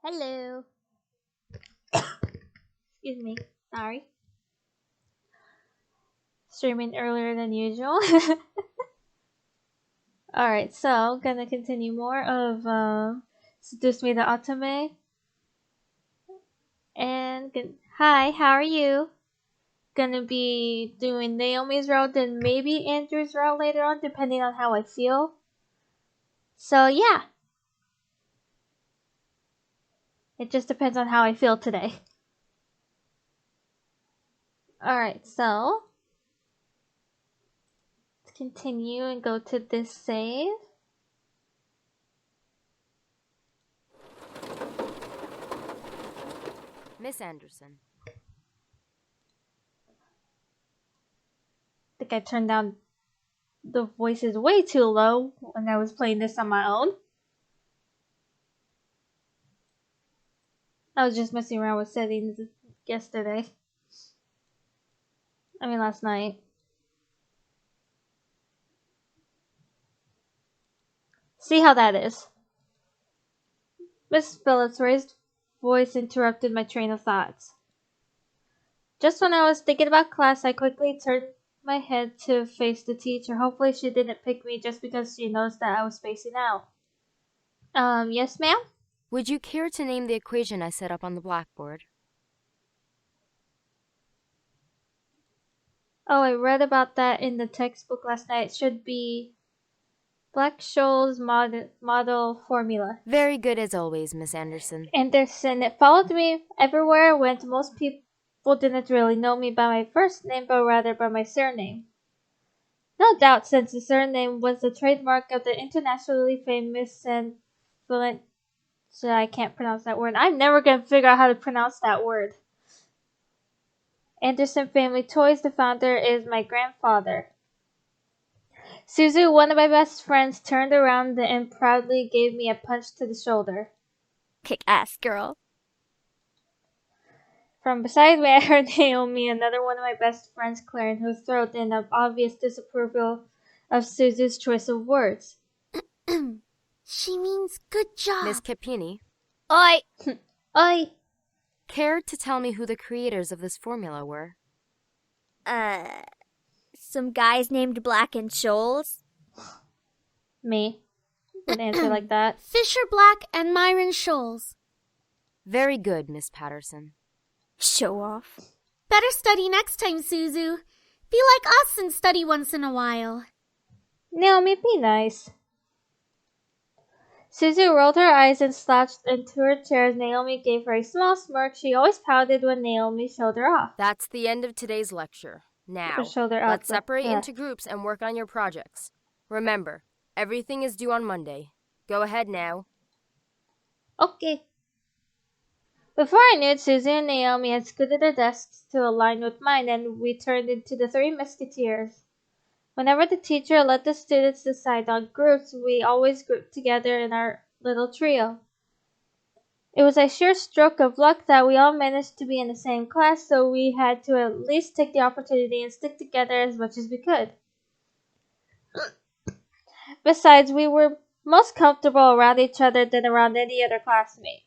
Hello. Excuse me. Sorry. Streaming earlier than usual. Alright, so gonna continue more of Seduce Me The Otome. And hi, how are you? Gonna be doing Naomi's route and maybe Andrew's route later on, depending on how I feel. So yeah. It just depends on how I feel today. Alright, so let's continue and go to this save. Miss Anderson. I think I turned down the voices way too low when I was playing this on my own. I was just messing around with settings yesterday. Last night. See how that is. Miss Phillips' raised voice interrupted my train of thoughts. Just when I was thinking about class, I quickly turned my head to face the teacher. Hopefully she didn't pick me just because she knows that I was spacing out. Yes, ma'am? Would you care to name the equation I set up on the blackboard? Oh, I read about that in the textbook last night. It should be Black-Scholes model formula. Very good as always, Miss Anderson. Anderson. It followed me everywhere I went. Most people didn't really know me by my first name, but rather by my surname. No doubt, since the surname was the trademark of the internationally famous and fluent. So I can't pronounce that word. I'm never gonna figure out how to pronounce that word. Anderson Family Toys. The founder is my grandfather. Suzu, one of my best friends, turned around and proudly gave me a punch to the shoulder. Kick ass, girl. From beside me, I heard Naomi, another one of my best friends, clearing her throat in obvious disapproval of Suzu's choice of words. She means good job. Miss Capini. Oi! Oi! Care to tell me who the creators of this formula were? Some guys named Black and Scholes. Me. Would answer like that. Fisher Black and Myron Scholes. Very good, Miss Patterson. Show off. Better study next time, Suzu. Be like us and study once in a while. Naomi, be nice. Suzu rolled her eyes and slouched into her chair as Naomi gave her a small smirk. She always pouted when Naomi showed her off. That's the end of today's lecture. Now, Showed her let's off. separate into groups and work on your projects. Remember, everything is due on Monday. Go ahead now. Okay. Before I knew it, Susie and Naomi had scooted their desks to align with mine, and we turned into the Three Musketeers. Whenever the teacher let the students decide on groups, we always grouped together in our little trio. It was a sheer stroke of luck that we all managed to be in the same class, so we had to at least take the opportunity and stick together as much as we could. Besides, we were most comfortable around each other than around any other classmate.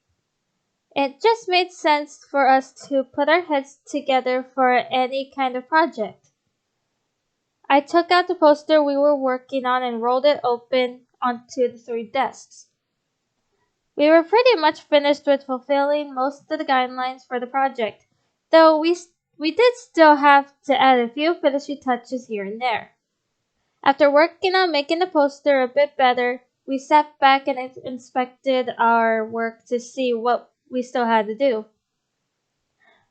It just made sense for us to put our heads together for any kind of project. I took out the poster we were working on and rolled it open onto the three desks. We were pretty much finished with fulfilling most of the guidelines for the project, though we did still have to add a few finishing touches here and there. After working on making the poster a bit better, we sat back and inspected our work to see what we still had to do.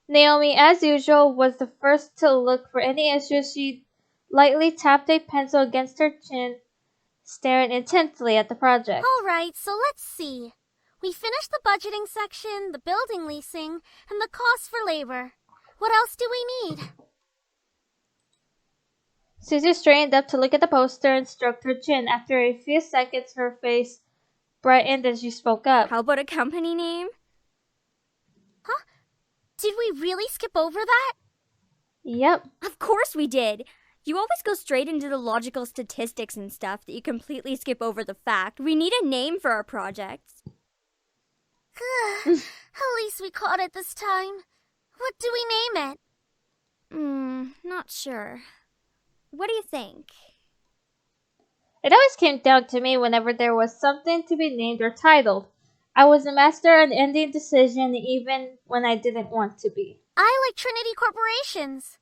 Naomi, as usual, was the first to look for any issues. She lightly tapped a pencil against her chin, staring intently at the project. All right, so let's see. We finished the budgeting section, the building leasing, and the cost for labor. What else do we need? Susie straightened up to look at the poster and stroked her chin. After a few seconds, her face brightened as she spoke up. How about a company name? Huh? Did we really skip over that? Yep. Of course we did. You always go straight into the logical statistics and stuff that you completely skip over the fact we need a name for our projects. At least we caught it this time. What do we name it? Not sure. What do you think? It always came down to me whenever there was something to be named or titled. I was a master on ending decision even when I didn't want to be. I like Trinity Corporations.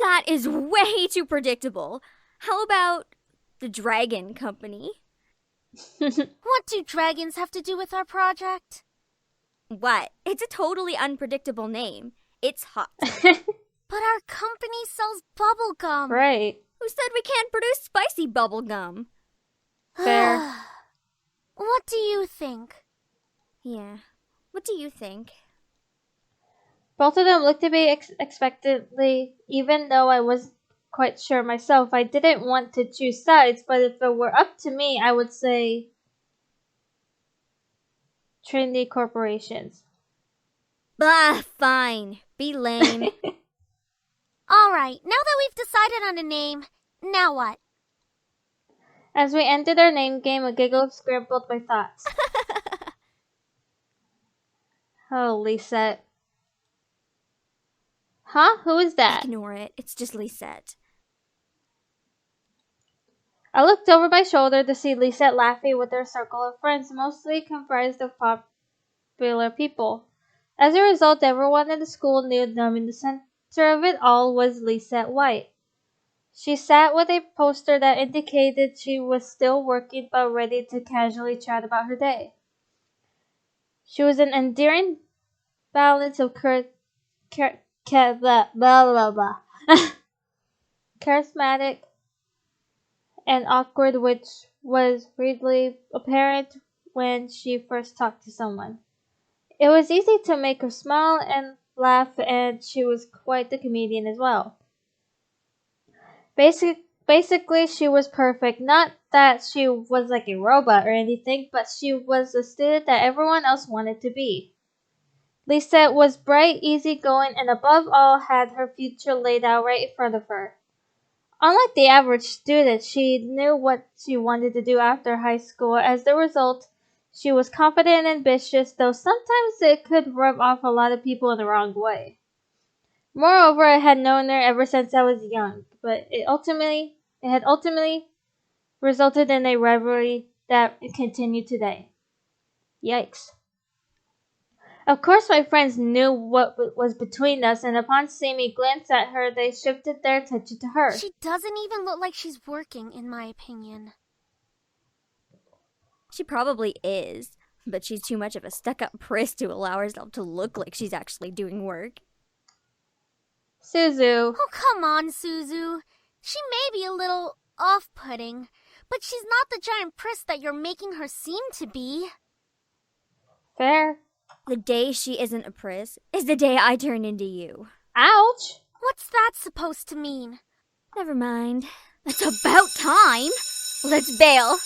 That is way too predictable. How about the Dragon Company? What do dragons have to do with our project? What? It's a totally unpredictable name. It's hot. But our company sells bubblegum. Right. Who said we can't produce spicy bubblegum? Fair. What do you think? Yeah. What do you think? Both of them looked at me expectantly, even though I wasn't quite sure myself. I didn't want to choose sides, but if it were up to me, I would say Trinity Corporations. Bah, fine. Be lame. All right, now that we've decided on a name, now what? As we ended our name game, a giggle scrambled my thoughts. Oh, Lisette. Huh? Who is that? Ignore it. It's just Lisette. I looked over my shoulder to see Lisette laughing with her circle of friends, mostly comprised of popular people. As a result, everyone in the school knew them. In the center of it all was Lisette White. She sat with a poster that indicated she was still working but ready to casually chat about her day. She was an endearing balance of charismatic and awkward, which was readily apparent when she first talked to someone. It was easy to make her smile and laugh, and she was quite the comedian as well. Basically, she was perfect. Not that she was like a robot or anything, but she was the student that everyone else wanted to be. Lisette was bright, easygoing, and above all had her future laid out right in front of her. Unlike the average student, she knew what she wanted to do after high school. As a result, she was confident and ambitious, though sometimes it could rub off a lot of people in the wrong way. Moreover, I had known her ever since I was young, but it had ultimately resulted in a rivalry that continued today. Yikes. Of course, my friends knew what was between us, and upon seeing me glance at her, they shifted their attention to her. She doesn't even look like she's working, in my opinion. She probably is, but she's too much of a stuck-up priss to allow herself to look like she's actually doing work. Suzu. Oh, come on, Suzu. She may be a little off-putting, but she's not the giant priss that you're making her seem to be. Fair. The day she isn't a priss is the day I turn into you. Ouch. What's that supposed to mean? Never mind. It's about time. Let's bail.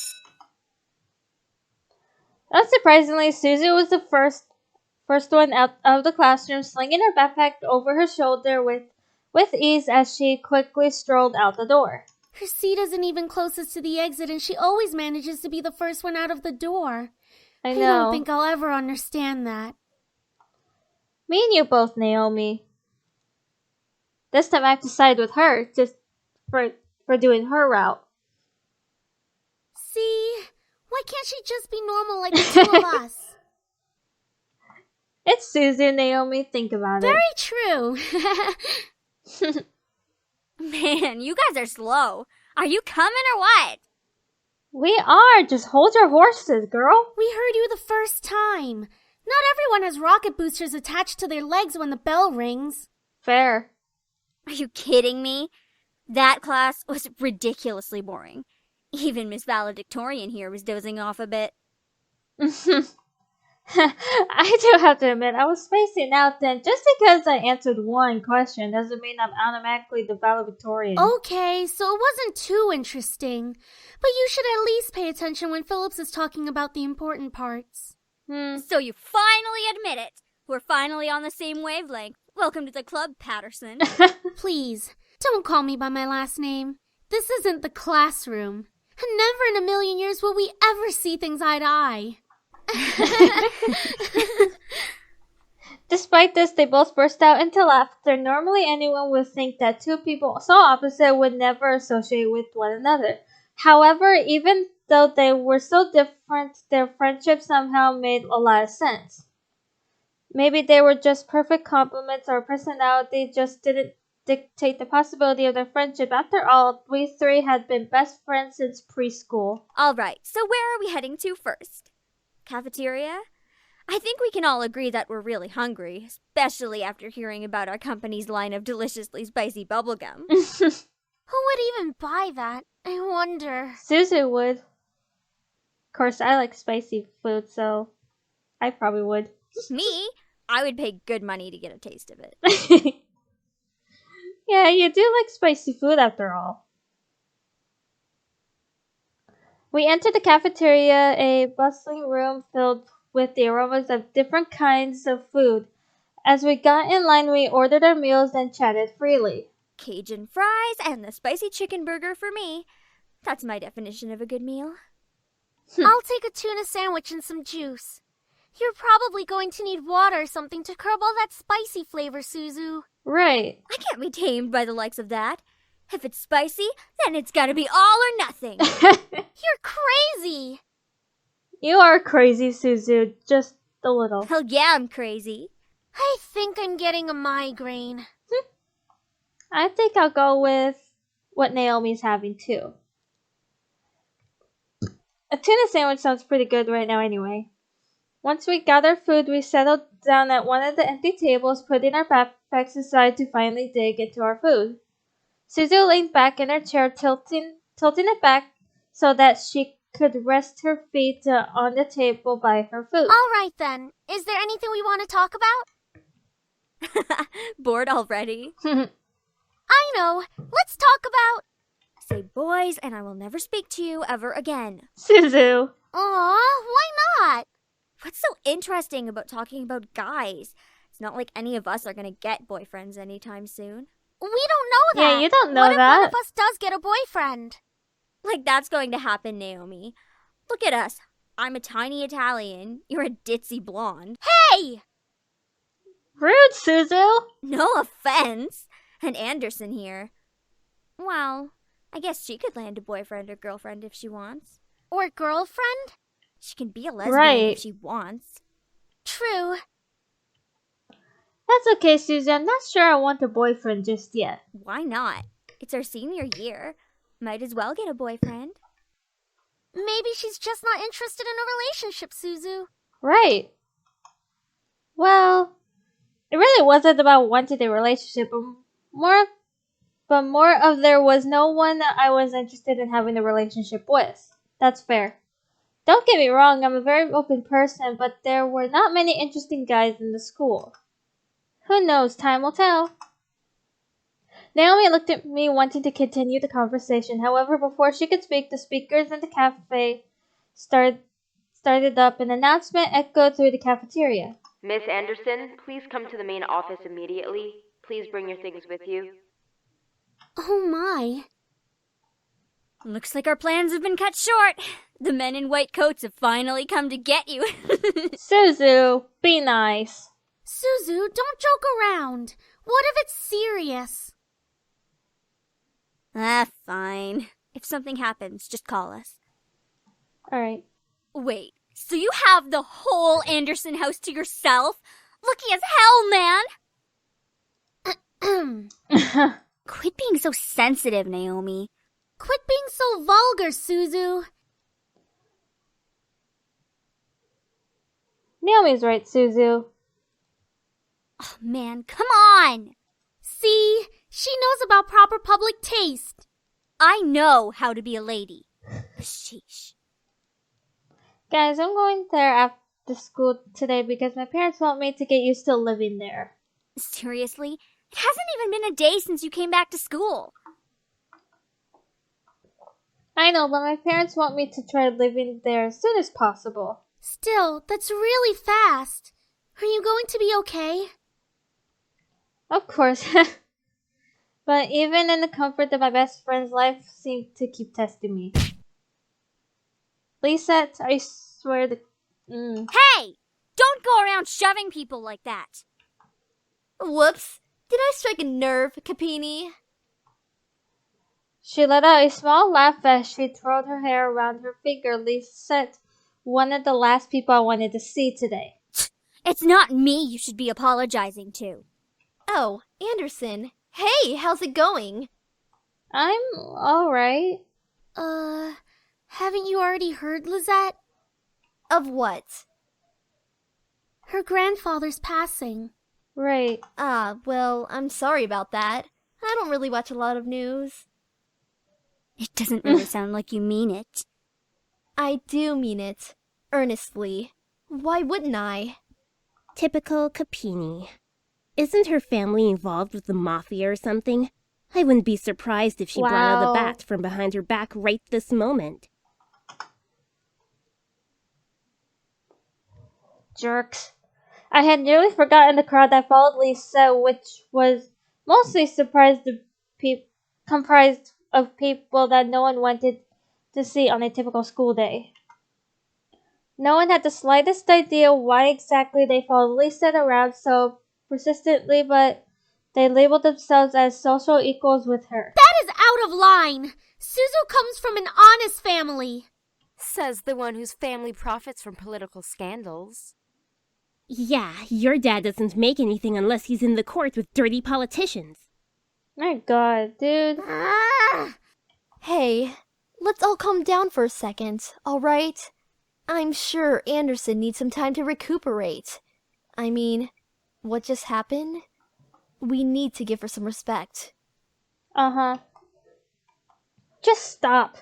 Unsurprisingly, Suzu was the first one out of the classroom, slinging her backpack over her shoulder with ease as she quickly strolled out the door. Her seat isn't even closest to the exit, and she always manages to be the first one out of the door. I I know. don't think I'll ever understand that. Me and you both, Naomi. This time I have to side with her, just for doing her route. See? Why can't she just be normal like the two of us? It's Suzu, Naomi. Think about Very true. it. Man, you guys are slow. Are you coming or what? We are. Just hold your horses, girl. We heard you the first time. Not everyone has rocket boosters attached to their legs when the bell rings. Fair. Are you kidding me? That class was ridiculously boring. Even Miss Valedictorian here was dozing off a bit. I do have to admit, I was spacing out then. Just because I answered one question doesn't mean I'm automatically the valedictorian. Okay, so it wasn't too interesting. But you should at least pay attention when Phillips is talking about the important parts. So you finally admit it. We're finally on the same wavelength. Welcome to the club, Patterson. Please, don't call me by my last name. This isn't the classroom. And never in a million years will we ever see things eye to eye. Despite this, they both burst out into laughter. Normally, anyone would think that two people so opposite would never associate with one another. However, even though they were so different, their friendship somehow made a lot of sense. Maybe they were just perfect complements, or personality just didn't dictate the possibility of their friendship. After all, we three had been best friends since preschool. All right, so where are we heading to first? Cafeteria? I think we can all agree that we're really hungry, especially after hearing about our company's line of deliciously spicy bubblegum. Who would even buy that? I wonder. Suzu would. Of course, I like spicy food, so I probably would. Me? I would pay good money to get a taste of it. Yeah, you do like spicy food after all. We entered the cafeteria, a bustling room filled with the aromas of different kinds of food. As we got in line, we ordered our meals and chatted freely. Cajun fries and the spicy chicken burger for me. That's my definition of a good meal. I'll take a tuna sandwich and some juice. You're probably going to need water or something to curb all that spicy flavor, Suzu. Right. I can't be tamed by the likes of that. If it's spicy, then it's gotta be all or nothing. You're crazy! You are crazy, Suzu. Just a little. Hell yeah, I'm crazy. I think I'm getting a migraine. I think I'll go with what Naomi's having too. A tuna sandwich sounds pretty good right now anyway. Once we got our food, we settled down at one of the empty tables, putting our backpacks aside to finally dig into our food. Suzu leaned back in her chair, tilting it back so that she could rest her feet on the table by her food. All right then. Is there anything we want to talk about? Bored already? I know. Let's talk about... Say boys, and I will never speak to you ever again. Suzu. Aw, why not? What's so interesting about talking about guys? It's not like any of us are gonna get boyfriends anytime soon. We don't know that. Yeah, you don't know what that. What if one of us does get a boyfriend? Like that's going to happen, Naomi. Look at us. I'm a tiny Italian. You're a ditzy blonde. Hey! Rude, Suzu. No offense. And Anderson here. Well, I guess she could land a boyfriend or girlfriend if she wants. Or girlfriend? She can be a lesbian Right. if she wants. True. That's okay, Suzu. I'm not sure I want a boyfriend just yet. Why not? It's our senior year. Might as well get a boyfriend. Maybe she's just not interested in a relationship, Suzu. Right. Well, it really wasn't about wanting a relationship, but more of there was no one that I was interested in having a relationship with. That's fair. Don't get me wrong, I'm a very open person, but there were not many interesting guys in the school. Who knows, time will tell. Naomi looked at me wanting to continue the conversation. However, before she could speak, the speakers in the cafe started up. An announcement echoed through the cafeteria. Miss Anderson, please come to the main office immediately. Please bring your things with you. Oh my. Looks like our plans have been cut short. The men in white coats have finally come to get you. Suzu, be nice. Suzu, don't joke around. What if it's serious? Fine. If something happens, just call us. Alright. Wait, so you have the whole Anderson house to yourself? Lucky as hell, man! Quit being so sensitive, Naomi. Quit being so vulgar, Suzu. Naomi's right, Suzu. Oh, man, come on! See? She knows about proper public taste. I know how to be a lady. Sheesh. Guys, I'm going there after school today because my parents want me to get used to living there. Seriously? It hasn't even been a day since you came back to school. I know, but my parents want me to try living there as soon as possible. Still, that's really fast. Are you going to be okay? Of course. But even in the comfort of my best friend's life seemed to keep testing me. Lisette, Hey! Don't go around shoving people like that. Whoops. Did I strike a nerve, Capini? She let out a small laugh as she twirled her hair around her finger. Lisa said, "One of the last people I wanted to see today." It's not me you should be apologizing to. Oh, Anderson. Hey, how's it going? I'm alright. Haven't you already heard, Lizette? Of what? Her grandfather's passing. Right. Well, I'm sorry about that. I don't really watch a lot of news. It doesn't really sound like you mean it. I do mean it. Earnestly. Why wouldn't I? Typical Capini. Isn't her family involved with the mafia or something? I wouldn't be surprised if she brought out the bat from behind her back right this moment. Jerks. I had nearly forgotten the crowd that followed Lisa, which was mostly comprised of people that no one wanted to see on a typical school day. No one had the slightest idea why exactly they followed Lisa around so persistently, but they labeled themselves as social equals with her. That is out of line! Suzu comes from an honest family! Says the one whose family profits from political scandals. Yeah, your dad doesn't make anything unless he's in the court with dirty politicians. My god, dude. Hey, let's all calm down for a second, alright? I'm sure Anderson needs some time to recuperate. I mean, what just happened? We need to give her some respect. Just stop.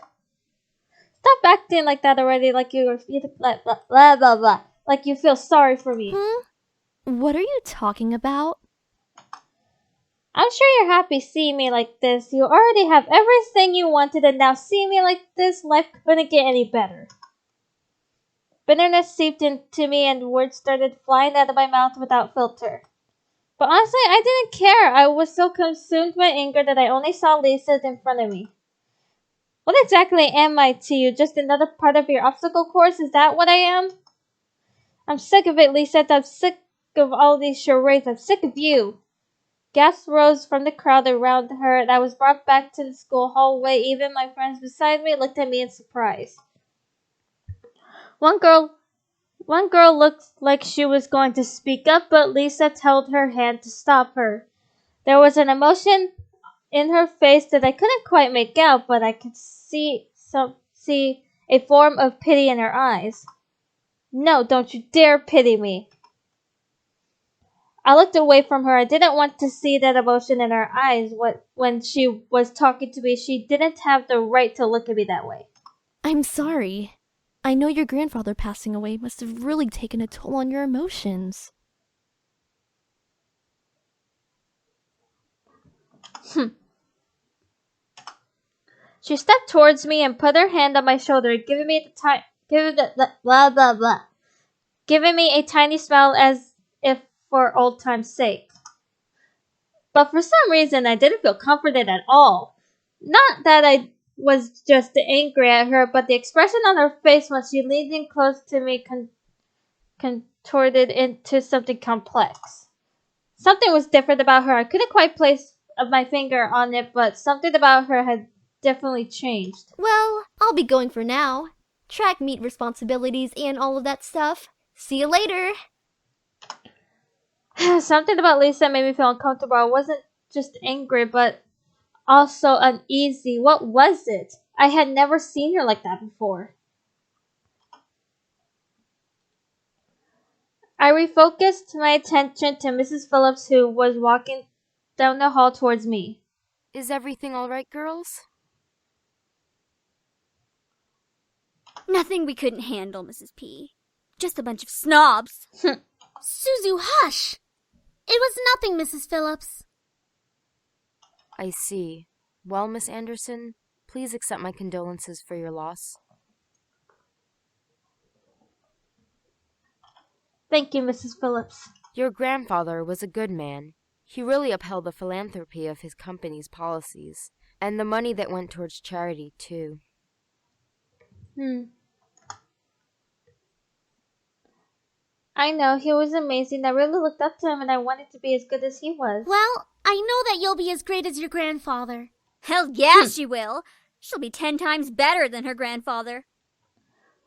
Stop acting like that already, like you blah blah blah blah blah. Like you feel sorry for me. What are you talking about? I'm sure you're happy seeing me like this. You already have everything you wanted, and now seeing me like this, life couldn't get any better. Bitterness seeped into me, and words started flying out of my mouth without filter. But honestly, I didn't care. I was so consumed by anger that I only saw Lisa in front of me. What exactly am I to you? Just another part of your obstacle course? Is that what I am? I'm sick of it, Lisa. I'm sick of all these charades. I'm sick of you. Gasps rose from the crowd around her, and I was brought back to the school hallway. Even my friends beside me looked at me in surprise. One girl looked like she was going to speak up, but Lisa held her hand to stop her. There was an emotion in her face that I couldn't quite make out, but I could see a form of pity in her eyes. No, don't you dare pity me. I looked away from her. I didn't want to see that emotion in her eyes. When she was talking to me, she didn't have the right to look at me that way. I'm sorry. I know your grandfather passing away must have really taken a toll on your emotions. She stepped towards me and put her hand on my shoulder, giving me a tiny smile as if for old time's sake. But for some reason, I didn't feel comforted at all. Not that I was just angry at her, but the expression on her face when she leaned in close to me contorted into something complex. Something was different about her. I couldn't quite place my finger on it, but something about her had definitely changed. Well, I'll be going for now. Track meet responsibilities and all of that stuff. See you later. Something about Lisa made me feel uncomfortable. I wasn't just angry, but also uneasy. What was it? I had never seen her like that before. I refocused my attention to Mrs. Phillips, who was walking down the hall towards me. Is everything all right, girls? Nothing we couldn't handle, Mrs. P. Just a bunch of snobs. Suzu, hush! It was nothing, Mrs. Phillips. I see. Well, Miss Anderson, please accept my condolences for your loss. Thank you, Mrs. Phillips. Your grandfather was a good man. He really upheld the philanthropy of his company's policies, and the money that went towards charity, too. I know, he was amazing. I really looked up to him and I wanted to be as good as he was. Well, I know that you'll be as great as your grandfather. Hell yeah, she will. She'll be 10 times better than her grandfather.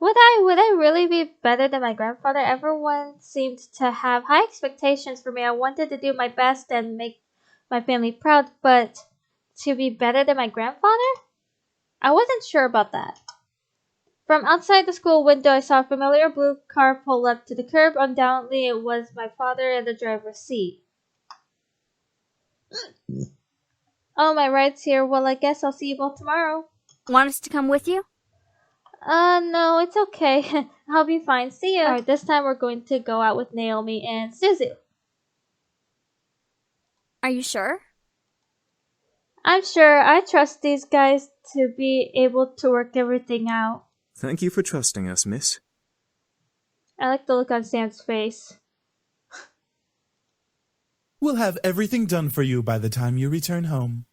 Would I really be better than my grandfather? Everyone seemed to have high expectations for me. I wanted to do my best and make my family proud, but to be better than my grandfather? I wasn't sure about that. From outside the school window, I saw a familiar blue car pull up to the curb. Undoubtedly, it was my father in the driver's seat. Oh, my ride's here. Well, I guess I'll see you both tomorrow. Want us to come with you? No, it's okay. I'll be fine. See you. Alright, this time we're going to go out with Naomi and Suzu. Are you sure? I'm sure. I trust these guys to be able to work everything out. Thank you for trusting us, miss. I like the look on Sam's face. We'll have everything done for you by the time you return home.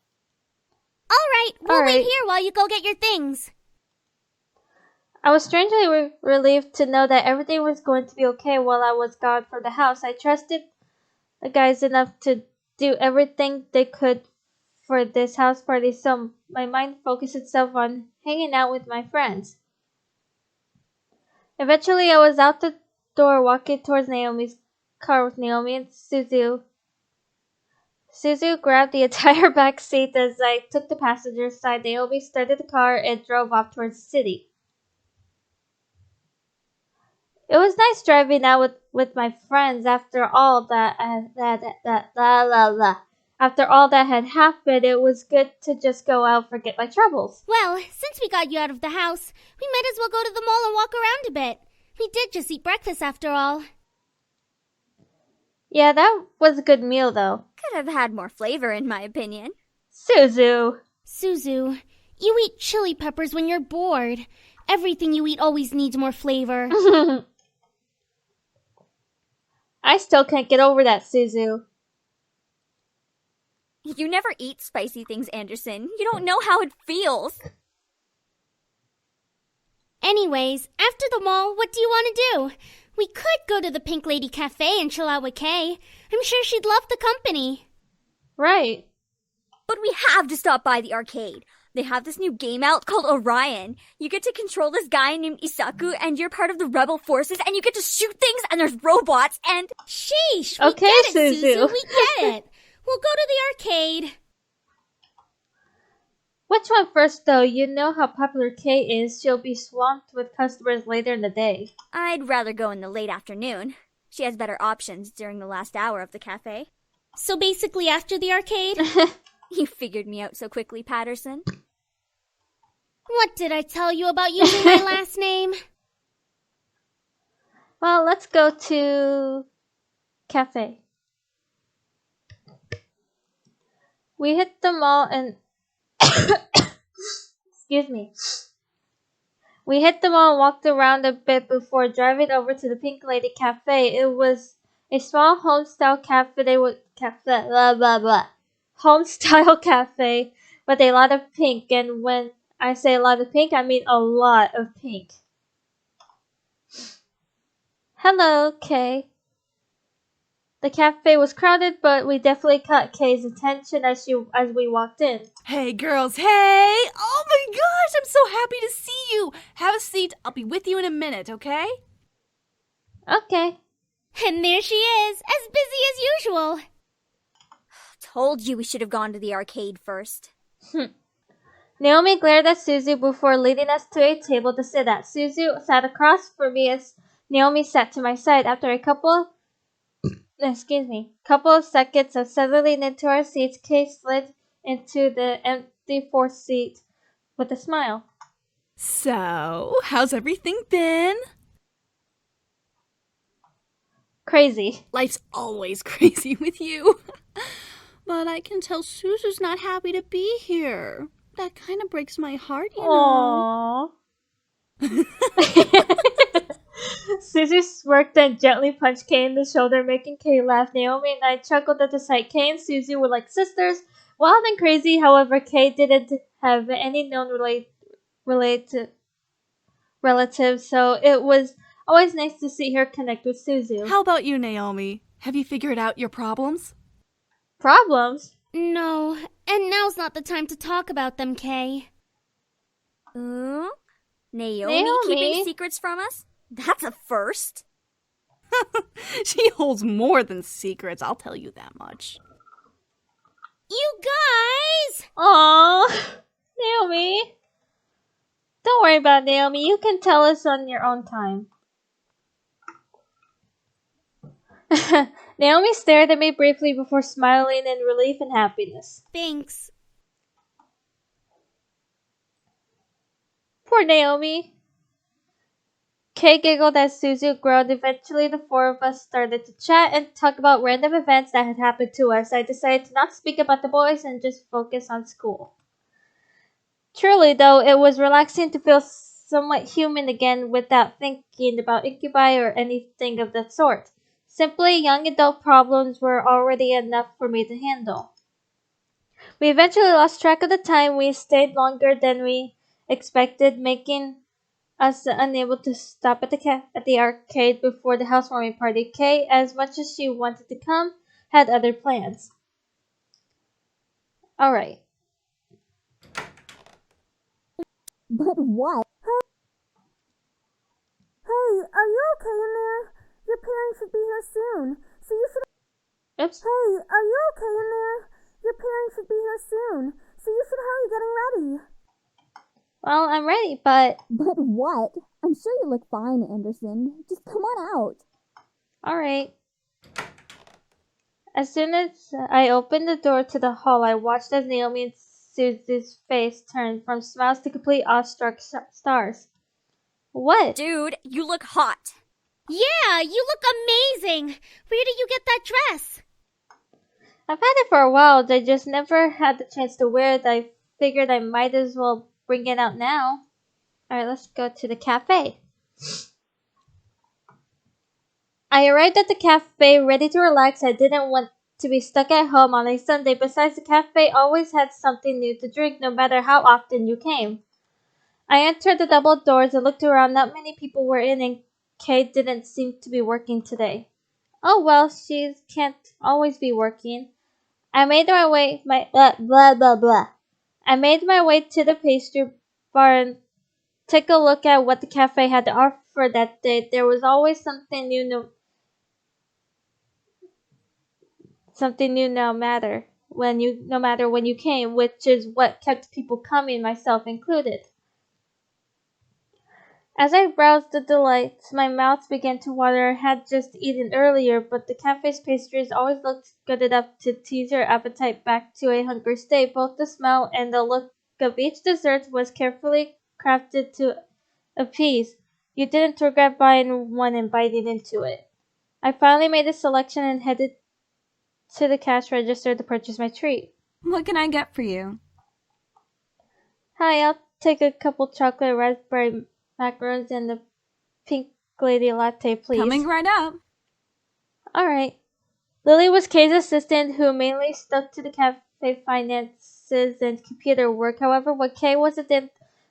All right, we'll All wait right. here while you go get your things. I was strangely relieved to know that everything was going to be okay while I was gone from the house. I trusted the guys enough to do everything they could for this house party, so my mind focused itself on hanging out with my friends. Eventually, I was out the door walking towards Naomi's car with Naomi and Suzu. Suzu grabbed the entire back seat as I took the passenger side. Naomi started the car and drove off towards the city. It was nice driving out with my friends after all that After all that had happened, it was good to just go out and forget my troubles. Well, since we got you out of the house, we might as well go to the mall and walk around a bit. We did just eat breakfast after all. Yeah, that was a good meal though. Could have had more flavor, in my opinion. Suzu. Suzu, you eat chili peppers when you're bored. Everything you eat always needs more flavor. I still can't get over that, Suzu. You never eat spicy things, Anderson. You don't know how it feels. Anyways, after the mall, what do you want to do? We could go to the Pink Lady Cafe and chill out with Kay. I'm sure she'd love the company. Right. But we have to stop by the arcade. They have this new game out called Orion. You get to control this guy named Isaku, and you're part of the rebel forces, and you get to shoot things, and there's robots, and... Sheesh, Okay, we get it, Suzu. We get it. We'll go to the arcade. Which one first though? You know how popular Kay is. She'll be swamped with customers later in the day. I'd rather go in the late afternoon. She has better options during the last hour of the cafe. So basically after the arcade? You figured me out so quickly, Patterson. What did I tell you about using my last name? Well, let's go to cafe. We hit the mall and excuse me. We hit the mall and walked around a bit before driving over to the Pink Lady Cafe. It was a small home-style cafe with home-style cafe with a lot of pink, and when I say a lot of pink, I mean a lot of pink. Hello, Kay. The cafe was crowded, but we definitely caught Kay's attention as we walked in. Hey, girls, hey! Oh my gosh, I'm so happy to see you! Have a seat, I'll be with you in a minute, okay? Okay. And there she is, as busy as usual. Told you we should have gone to the arcade first. Naomi glared at Suzu before leading us to a table to sit at. Suzu sat across from me as Naomi sat to my side. After a couple of seconds of settling into our seats, Kay slid into the empty fourth seat with a smile. So, how's everything been? Crazy. Life's always crazy with you. But I can tell Suzu's not happy to be here. That kind of breaks my heart, you know. Aww. Suzu smirked and gently punched Kay in the shoulder, making Kay laugh. Naomi and I chuckled at the sight. Kay and Suzu were like sisters, wild and crazy. However, Kay didn't have any known relatives, so it was Always nice to see her connect with Suzu. How about you, Naomi? Have you figured out your problems? Problems? No, and now's not the time to talk about them, Kay. Naomi keeping secrets from us? That's a first. She holds more than secrets, I'll tell you that much. You guys! Aww, Naomi. Don't worry about Naomi. You can tell us on your own time. Naomi stared at me briefly before smiling in relief and happiness. Thanks. Poor Naomi. Kay giggled as Suzu growled. Eventually, the four of us started to chat and talk about random events that had happened to us. I decided to not speak about the boys and just focus on school. Truly, though, it was relaxing to feel somewhat human again without thinking about incubi or anything of that sort. Simply, young adult problems were already enough for me to handle. We eventually lost track of the time. We stayed longer than we expected, making us unable to stop at the arcade before the housewarming party. Kay, as much as she wanted to come, had other plans. Alright. But what? Hey, are you okay in there? Your parents should be here soon, so you should... Oops. Hey, are you okay in there? Your parents should be here soon, so you should hurry getting ready. Well, I'm ready, but... But what? I'm sure you look fine, Anderson. Just come on out. Alright. As soon as I opened the door to the hall, I watched as Naomi and Suzu's face turned from smiles to complete awestruck stars. What? Dude, you look hot. Yeah, you look amazing. Where did you get that dress? I've had it for a while. I just never had the chance to wear it. I figured I might as well bring it out now. Alright, let's go to the cafe. I arrived at the cafe ready to relax. I didn't want to be stuck at home on a Sunday. Besides, the cafe always had something new to drink no matter how often you came. I entered the double doors and looked around. Not many people were in, and Kate didn't seem to be working today. Oh well, she can't always be working. I made my way I made my way to the pastry bar and took a look at what the cafe had to offer that day. There was always something new, no matter when you came, which is what kept people coming, myself included. As I browsed the delights, my mouth began to water. I had just eaten earlier, but the cafe's pastries always looked good enough to tease your appetite back to a hungry state. Both the smell and the look of each dessert was carefully crafted to appease. You didn't regret buying one and biting into it. I finally made a selection and headed to the cash register to purchase my treat. What can I get for you? Hi, I'll take a couple chocolate raspberry macarons and the pink lady latte, please. Coming right up. Alright. Lily was Kay's assistant who mainly stuck to the cafe finances and computer work. However, when Kay wasn't in,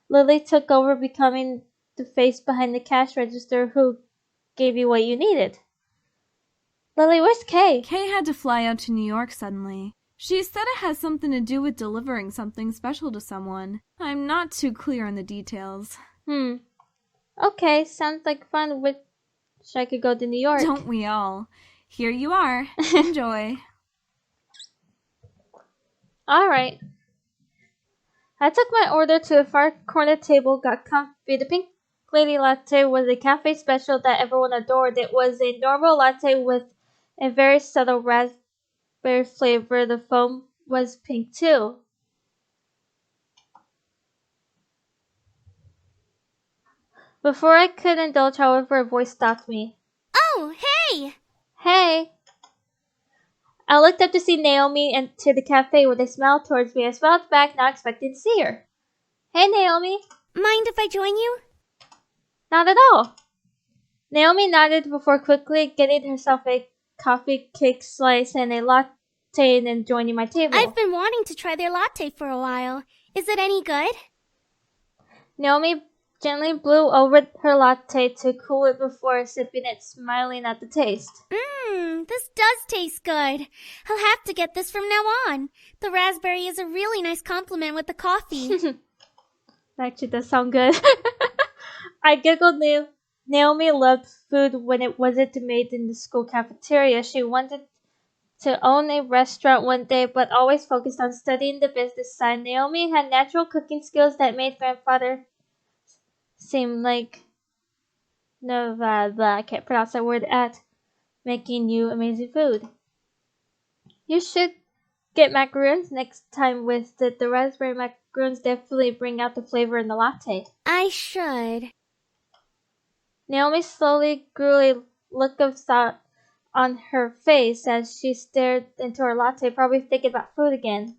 Lily took over, becoming the face behind the cash register who gave you what you needed. Lily, where's Kay? Kay had to fly out to New York suddenly. She said it has something to do with delivering something special to someone. I'm not too clear on the details. Okay, sounds like fun. Wish I could go to New York. Don't we all? Here you are. Enjoy. Alright. I took my order to a far corner table, got comfy. The pink lady latte was a cafe special that everyone adored. It was a normal latte with a very subtle raspberry flavor. The foam was pink too. Before I could indulge, however, a voice stopped me. Oh, hey! Hey! I looked up to see Naomi enter the cafe with a smile towards me. I smiled back, not expecting to see her. Hey, Naomi. Mind if I join you? Not at all. Naomi nodded before quickly getting herself a coffee cake slice and a latte and joining my table. I've been wanting to try their latte for a while. Is it any good? Naomi gently blew over her latte to cool it before sipping it, smiling at the taste. This does taste good. I'll have to get this from now on. The raspberry is a really nice compliment with the coffee. Actually does sound good. I giggled. Naomi loved food when it wasn't made in the school cafeteria. She wanted to own a restaurant one day, but always focused on studying the business side. Naomi had natural cooking skills that made grandfather seem like I can't pronounce that word at making you amazing food. You should get macaroons next time with it. The raspberry macaroons definitely bring out the flavor in the latte. I should. Naomi slowly grew a look of thought on her face as she stared into her latte, probably thinking about food again.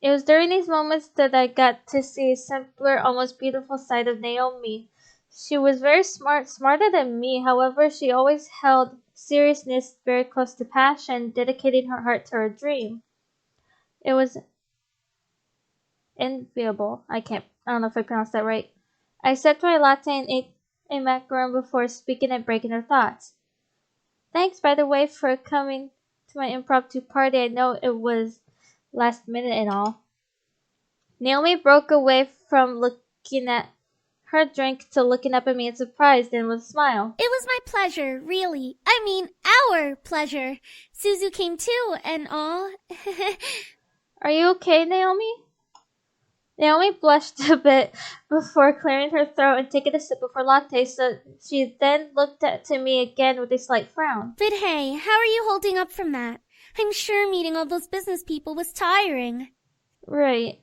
It was during these moments that I got to see a simpler, almost beautiful side of Naomi. She was very smart, smarter than me. However, she always held seriousness very close to passion, dedicating her heart to her dream. It was enviable. I don't know if I pronounced that right. I sipped my latte and ate a macaron before speaking and breaking her thoughts. Thanks, by the way, for coming to my impromptu party. I know it was last minute and all. Naomi broke away from looking at her drink to looking up at me in surprise, then with a smile. It was my pleasure, really. I mean, our pleasure. Suzu came too, and all. Are you okay, Naomi? Naomi blushed a bit before clearing her throat and taking a sip of her latte, so she then looked to me again with a slight frown. But hey, how are you holding up from that? I'm sure meeting all those business people was tiring. Right.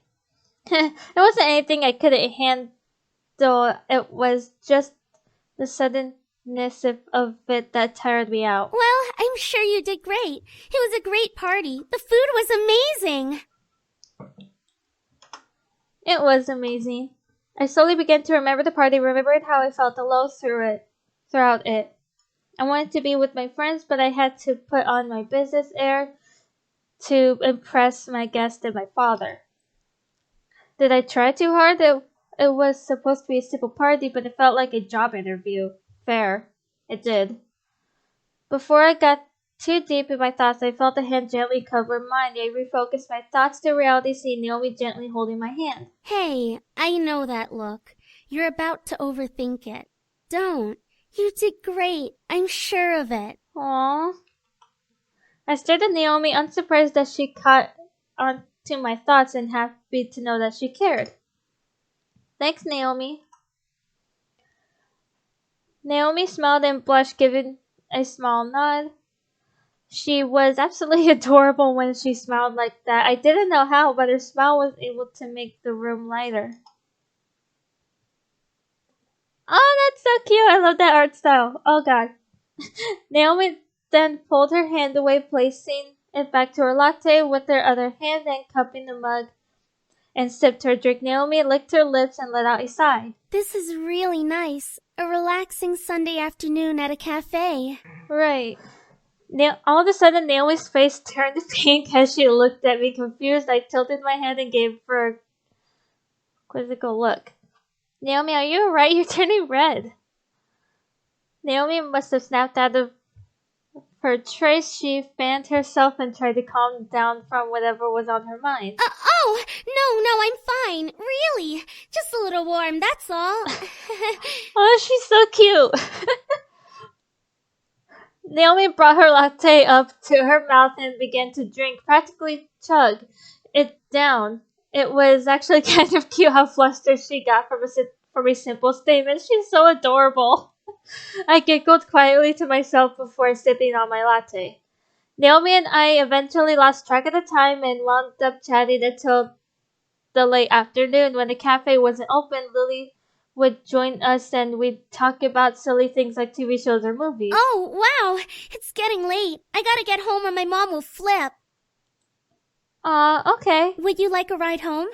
It wasn't anything I couldn't handle. It was just the suddenness of it that tired me out. Well, I'm sure you did great. It was a great party. The food was amazing. It was amazing. I slowly began to remember the party, remembered how I felt alone throughout it. I wanted to be with my friends, but I had to put on my business air to impress my guest and my father. Did I try too hard? It was supposed to be a simple party, but it felt like a job interview. Fair. It did. Before I got too deep in my thoughts, I felt a hand gently cover mine. I refocused my thoughts to reality, seeing Naomi gently holding my hand. Hey, I know that look. You're about to overthink it. Don't. You did great. I'm sure of it. Aww. I stared at Naomi, unsurprised that she caught on to my thoughts and happy to know that she cared. Thanks, Naomi. Naomi smiled and blushed, giving a small nod. She was absolutely adorable when she smiled like that. I didn't know how, but her smile was able to make the room lighter. Oh, that's so cute. I love that art style. Oh, God. Naomi then pulled her hand away, placing it back to her latte with her other hand and cupping the mug and sipped her drink. Naomi licked her lips and let out a sigh. This is really nice. A relaxing Sunday afternoon at a cafe. Right. All of a sudden, Naomi's face turned pink as she looked at me confused. I tilted my head and gave her a quizzical look. Naomi, are you alright? You're turning red. Naomi must have snapped out of her trace. She fanned herself and tried to calm down from whatever was on her mind. No, I'm fine. Really. Just a little warm, that's all. Oh, she's so cute. Naomi brought her latte up to her mouth and began to drink, practically chug it down. It was actually kind of cute how flustered she got from a simple statement. She's so adorable. I giggled quietly to myself before sipping on my latte. Naomi and I eventually lost track of the time and wound up chatting until the late afternoon. When the cafe wasn't open, Lily would join us and we'd talk about silly things like TV shows or movies. Oh, wow. It's getting late. I gotta get home or my mom will flip. Okay. Would you like a ride home?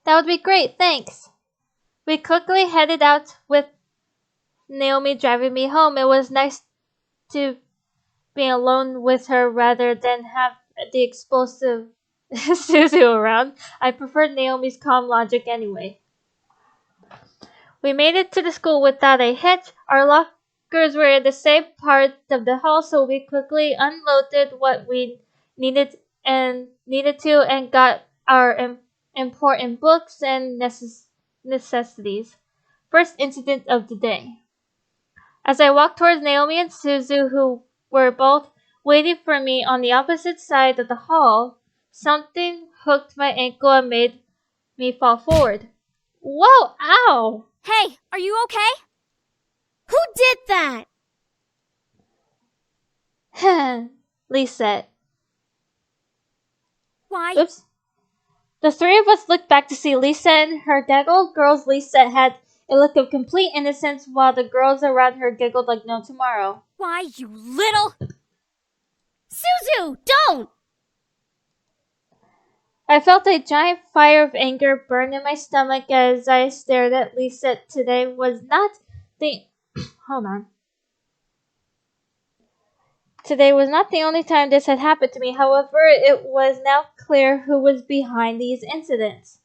That would be great, thanks. We quickly headed out with Naomi driving me home. It was nice to be alone with her rather than have the explosive Suzu around. I preferred Naomi's calm logic anyway. We made it to the school without a hitch. Our lockers were in the same part of the hall, so we quickly unloaded what we needed to and got our important books and necessities. First incident of the day. As I walked towards Naomi and Suzu, who were both waiting for me on the opposite side of the hall, something hooked my ankle and made me fall forward. Whoa, ow! Hey, are you okay? Who did that? Lee said. Why? Oops. The three of us looked back to see Lisa and her gaggled girls. Lisa had a look of complete innocence while the girls around her giggled like no tomorrow. Why, you little... Suzu, don't! I felt a giant fire of anger burn in my stomach as I stared at Lisa. Today was not the only time this had happened to me. However, it was now clear who was behind these incidents.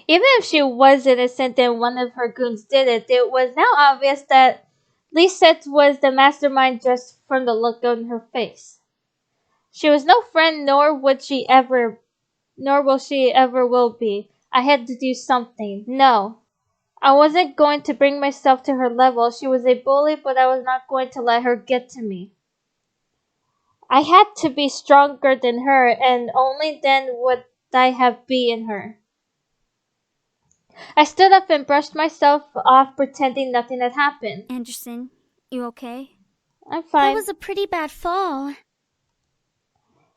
Even if she was innocent and one of her goons did it, it was now obvious that Lisette was the mastermind just from the look on her face. She was no friend, nor will she ever will be. I had to do something. No, I wasn't going to bring myself to her level. She was a bully, but I was not going to let her get to me. I had to be stronger than her, and only then would I have beaten her. I stood up and brushed myself off, pretending nothing had happened. Anderson, you okay? I'm fine. That was a pretty bad fall.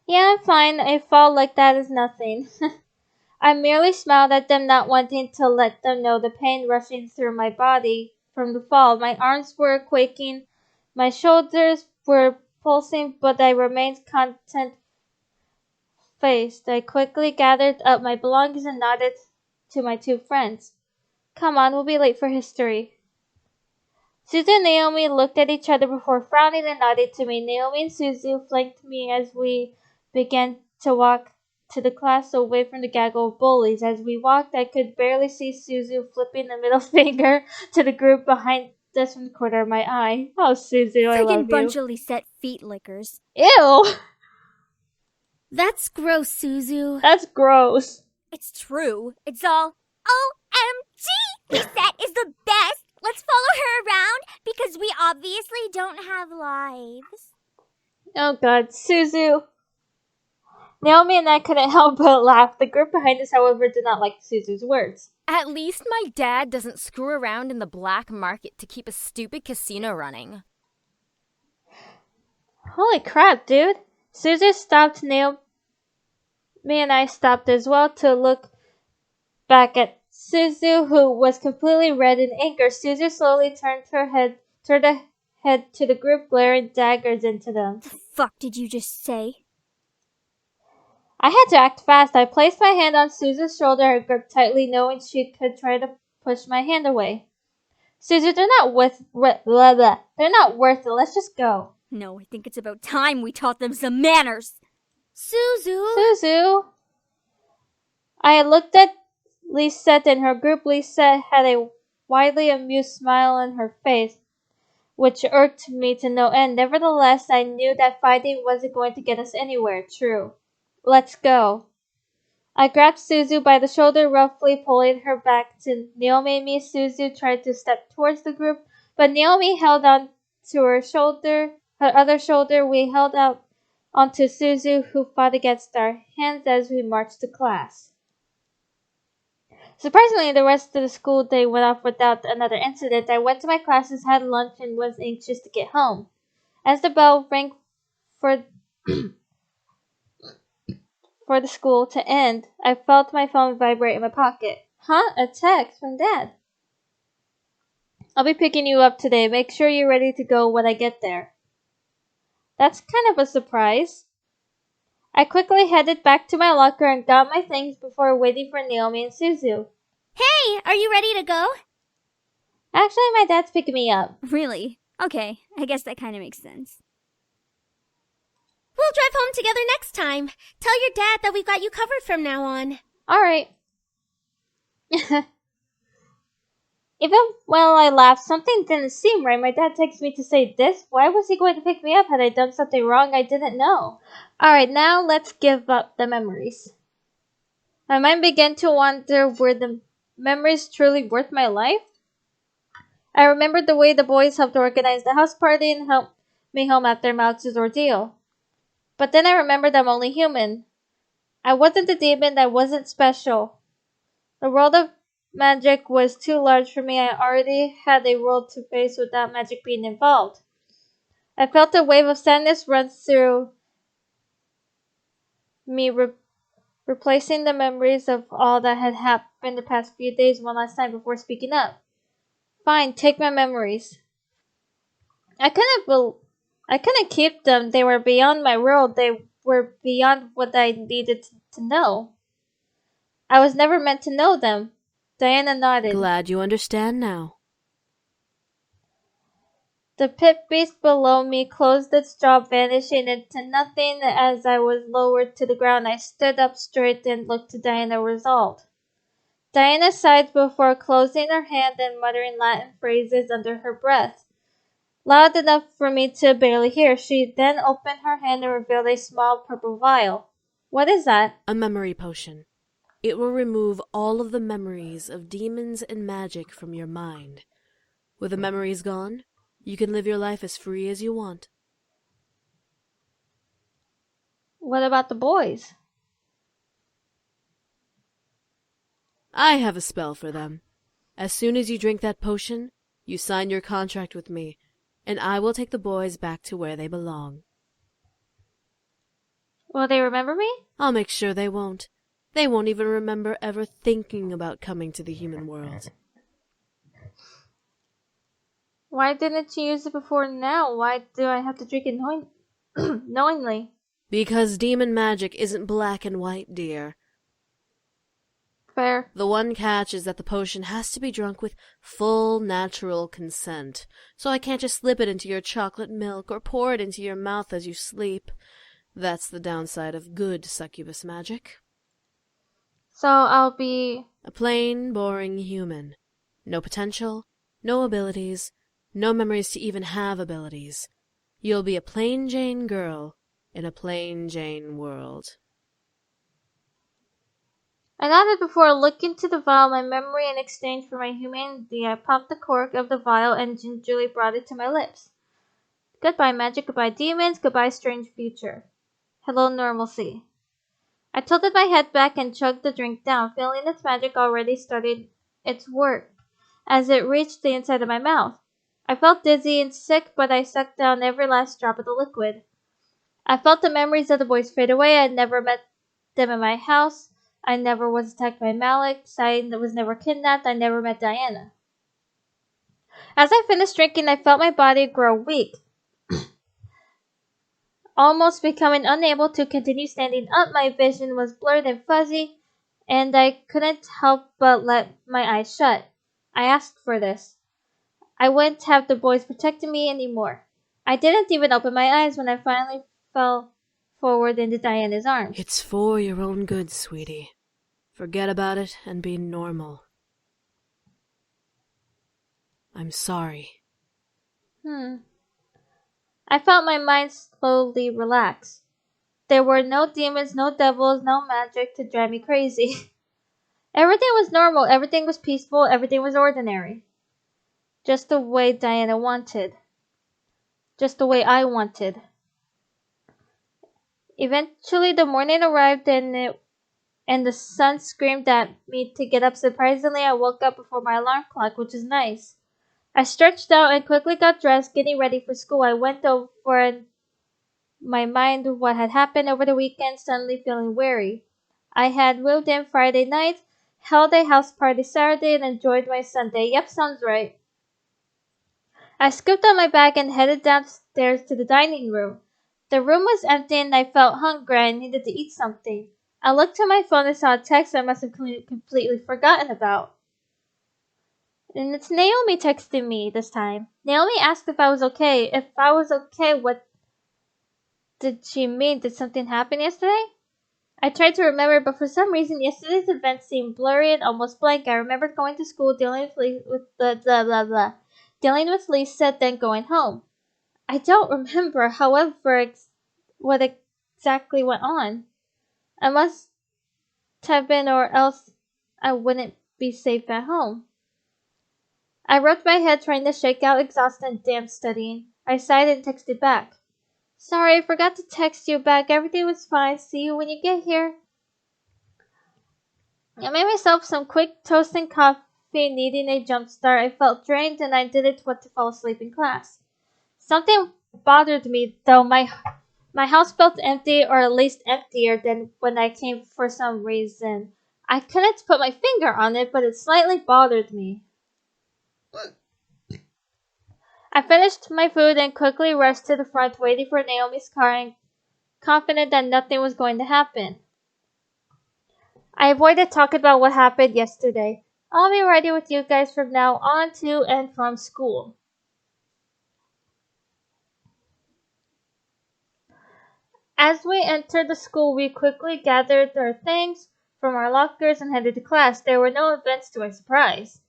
Yeah, I'm fine. A fall like that is nothing. I merely smiled at them, not wanting to let them know the pain rushing through my body from the fall. My arms were quaking, my shoulders were pulsing, but I remained content-faced. I quickly gathered up my belongings and nodded to my two friends. Come on, we'll be late for history. Suzu and Naomi looked at each other before frowning and nodded to me. Naomi and Suzu flanked me as we began to walk to the class away from the gaggle of bullies. As we walked, I could barely see Suzu flipping the middle finger to the group behind us from the corner of my eye. Oh, Suzu, I love you. Friggin' bunch of Lisette feet lickers. Ew! That's gross, Suzu. That's gross. It's true. It's all OMG! Lisette is the best! Let's follow her around because we obviously don't have lives. Oh god, Suzu. Naomi and I couldn't help but laugh. The group behind us, however, did not like Suzu's words. At least my dad doesn't screw around in the black market to keep a stupid casino running. Holy crap, dude. Suzu stopped. Naomi and I stopped as well to look back at Suzu, who was completely red in anger. Suzu slowly turned a head to the group, glaring daggers into them. The fuck did you just say? I had to act fast. I placed my hand on Suzu's shoulder and gripped tightly, knowing she could try to push my hand away. Suzu, they're not worth it. Let's just go. No, I think it's about time we taught them some manners. Suzu. I looked at Lisette and her group. Lisette had a widely amused smile on her face, which irked me to no end. Nevertheless, I knew that fighting wasn't going to get us anywhere. True. Let's go. I grabbed Suzu by the shoulder, roughly pulling her back to Naomi and me. Suzu tried to step towards the group, but Naomi held on to her other shoulder. We held out onto Suzu, who fought against our hands as we marched to class. Surprisingly, the rest of the school day went off without another incident. I went to my classes, had lunch, and was anxious to get home. As the bell rang for the school to end, I felt my phone vibrate in my pocket. Huh? A text from Dad. I'll be picking you up today. Make sure you're ready to go when I get there. That's kind of a surprise. I quickly headed back to my locker and got my things before waiting for Naomi and Suzu. Hey, are you ready to go? Actually, my dad's picking me up. Really? Okay, I guess that kind of makes sense. We'll drive home together next time. Tell your dad that we've got you covered from now on. Alright. Even while I laughed, something didn't seem right. My dad texted me to say this. Why was he going to pick me up? Had I done something wrong I didn't know? Alright, now let's give up the memories. My mind began to wonder, were the memories truly worth my life? I remembered the way the boys helped organize the house party and helped me home after Max's ordeal. But then I remembered I'm only human. I wasn't a demon, I wasn't special. The world of magic was too large for me. I already had a world to face without magic being involved. I felt a wave of sadness run through me, replacing the memories of all that had happened the past few days one last time before speaking up. Fine, take my memories. I couldn't keep them. They were beyond my world. They were beyond what I needed to know. I was never meant to know them. Diana nodded. Glad you understand now. The pit beast below me closed its jaw, vanishing into nothing. As I was lowered to the ground, I stood up straight and looked to Diana, resolved. Diana sighed before closing her hand and muttering Latin phrases under her breath, loud enough for me to barely hear. She then opened her hand and revealed a small purple vial. What is that? A memory potion. It will remove all of the memories of demons and magic from your mind. With the memories gone, you can live your life as free as you want. What about the boys? I have a spell for them. As soon as you drink that potion, you sign your contract with me, and I will take the boys back to where they belong. Will they remember me? I'll make sure they won't. They won't even remember ever thinking about coming to the human world. Why didn't you use it before now? Why do I have to drink it knowingly? Because demon magic isn't black and white, dear. Fair. The one catch is that the potion has to be drunk with full natural consent, so I can't just slip it into your chocolate milk or pour it into your mouth as you sleep. That's the downside of good succubus magic. So I'll be... a plain, boring human. No potential, no abilities, no memories to even have abilities. You'll be a plain Jane girl in a plain Jane world. I nodded before looking to the vial, my memory in exchange for my humanity. I popped the cork of the vial and gingerly brought it to my lips. Goodbye magic, goodbye demons, goodbye strange future. Hello normalcy. I tilted my head back and chugged the drink down, feeling its magic already started its work as it reached the inside of my mouth. I felt dizzy and sick, but I sucked down every last drop of the liquid. I felt the memories of the boys fade away. I never met them in my house. I never was attacked by Malix. I was never kidnapped. I never met Diana. As I finished drinking, I felt my body grow weak, almost becoming unable to continue standing up. My vision was blurred and fuzzy, and I couldn't help but let my eyes shut. I asked for this. I wouldn't have the boys protecting me anymore. I didn't even open my eyes when I finally fell forward into Diana's arms. It's for your own good, sweetie. Forget about it and be normal. I'm sorry. I felt my mind slowly relax. There were no demons, no devils, no magic to drive me crazy. Everything was normal, everything was peaceful, everything was ordinary. Just the way Diana wanted. Just the way I wanted. Eventually the morning arrived and the sun screamed at me to get up. Surprisingly, I woke up before my alarm clock, which is nice. I stretched out and quickly got dressed, getting ready for school. I went over in my mind what had happened over the weekend, suddenly feeling weary. I had moved in Friday night, held a house party Saturday, and enjoyed my Sunday. Yep, sounds right. I scooped up my bag and headed downstairs to the dining room. The room was empty and I felt hungry. I needed to eat something. I looked at my phone and saw a text I must have completely forgotten about. And it's Naomi texting me this time. Naomi asked if I was okay. If I was okay, what did she mean? Did something happen yesterday? I tried to remember, but for some reason yesterday's events seemed blurry and almost blank. I remembered going to school, dealing dealing with Lisa, then going home. I don't remember, however, what exactly went on. I must have been, or else I wouldn't be safe at home. I rubbed my head, trying to shake out exhaustion and damn studying. I sighed and texted back. Sorry, I forgot to text you back. Everything was fine. See you when you get here. I made myself some quick toast and coffee, needing a jump start. I felt drained and I didn't want to fall asleep in class. Something bothered me, though. My house felt empty, or at least emptier than when I came for some reason. I couldn't put my finger on it, but it slightly bothered me. I finished my food and quickly rushed to the front, waiting for Naomi's car and confident that nothing was going to happen. I avoided talking about what happened yesterday. I'll be riding with you guys from now on to and from school. As we entered the school, we quickly gathered our things from our lockers and headed to class. There were no events to our surprise.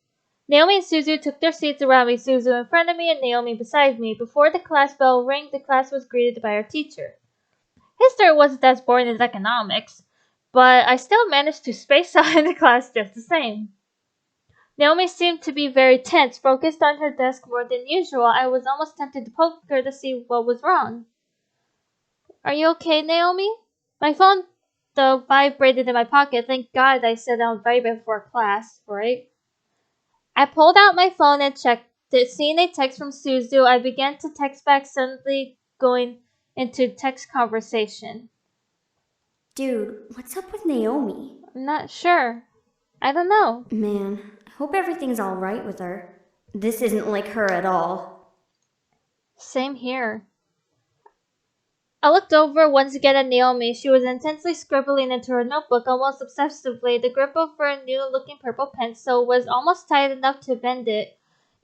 Naomi and Suzu took their seats around me, Suzu in front of me and Naomi beside me. Before the class bell rang, the class was greeted by our teacher. History wasn't as boring as economics, but I still managed to space out in the class just the same. Naomi seemed to be very tense, focused on her desk more than usual. I was almost tempted to poke her to see what was wrong. Are you okay, Naomi? My phone, though, vibrated in my pocket. Thank God I said I would vibrate before class, right? I pulled out my phone and checked it. Seeing a text from Suzu, I began to text back, suddenly going into text conversation. Dude, what's up with Naomi? I'm not sure. I don't know. Man, I hope everything's alright with her. This isn't like her at all. Same here. I looked over once again at Naomi. She was intensely scribbling into her notebook, almost obsessively. The grip of her new-looking purple pencil was almost tight enough to bend it,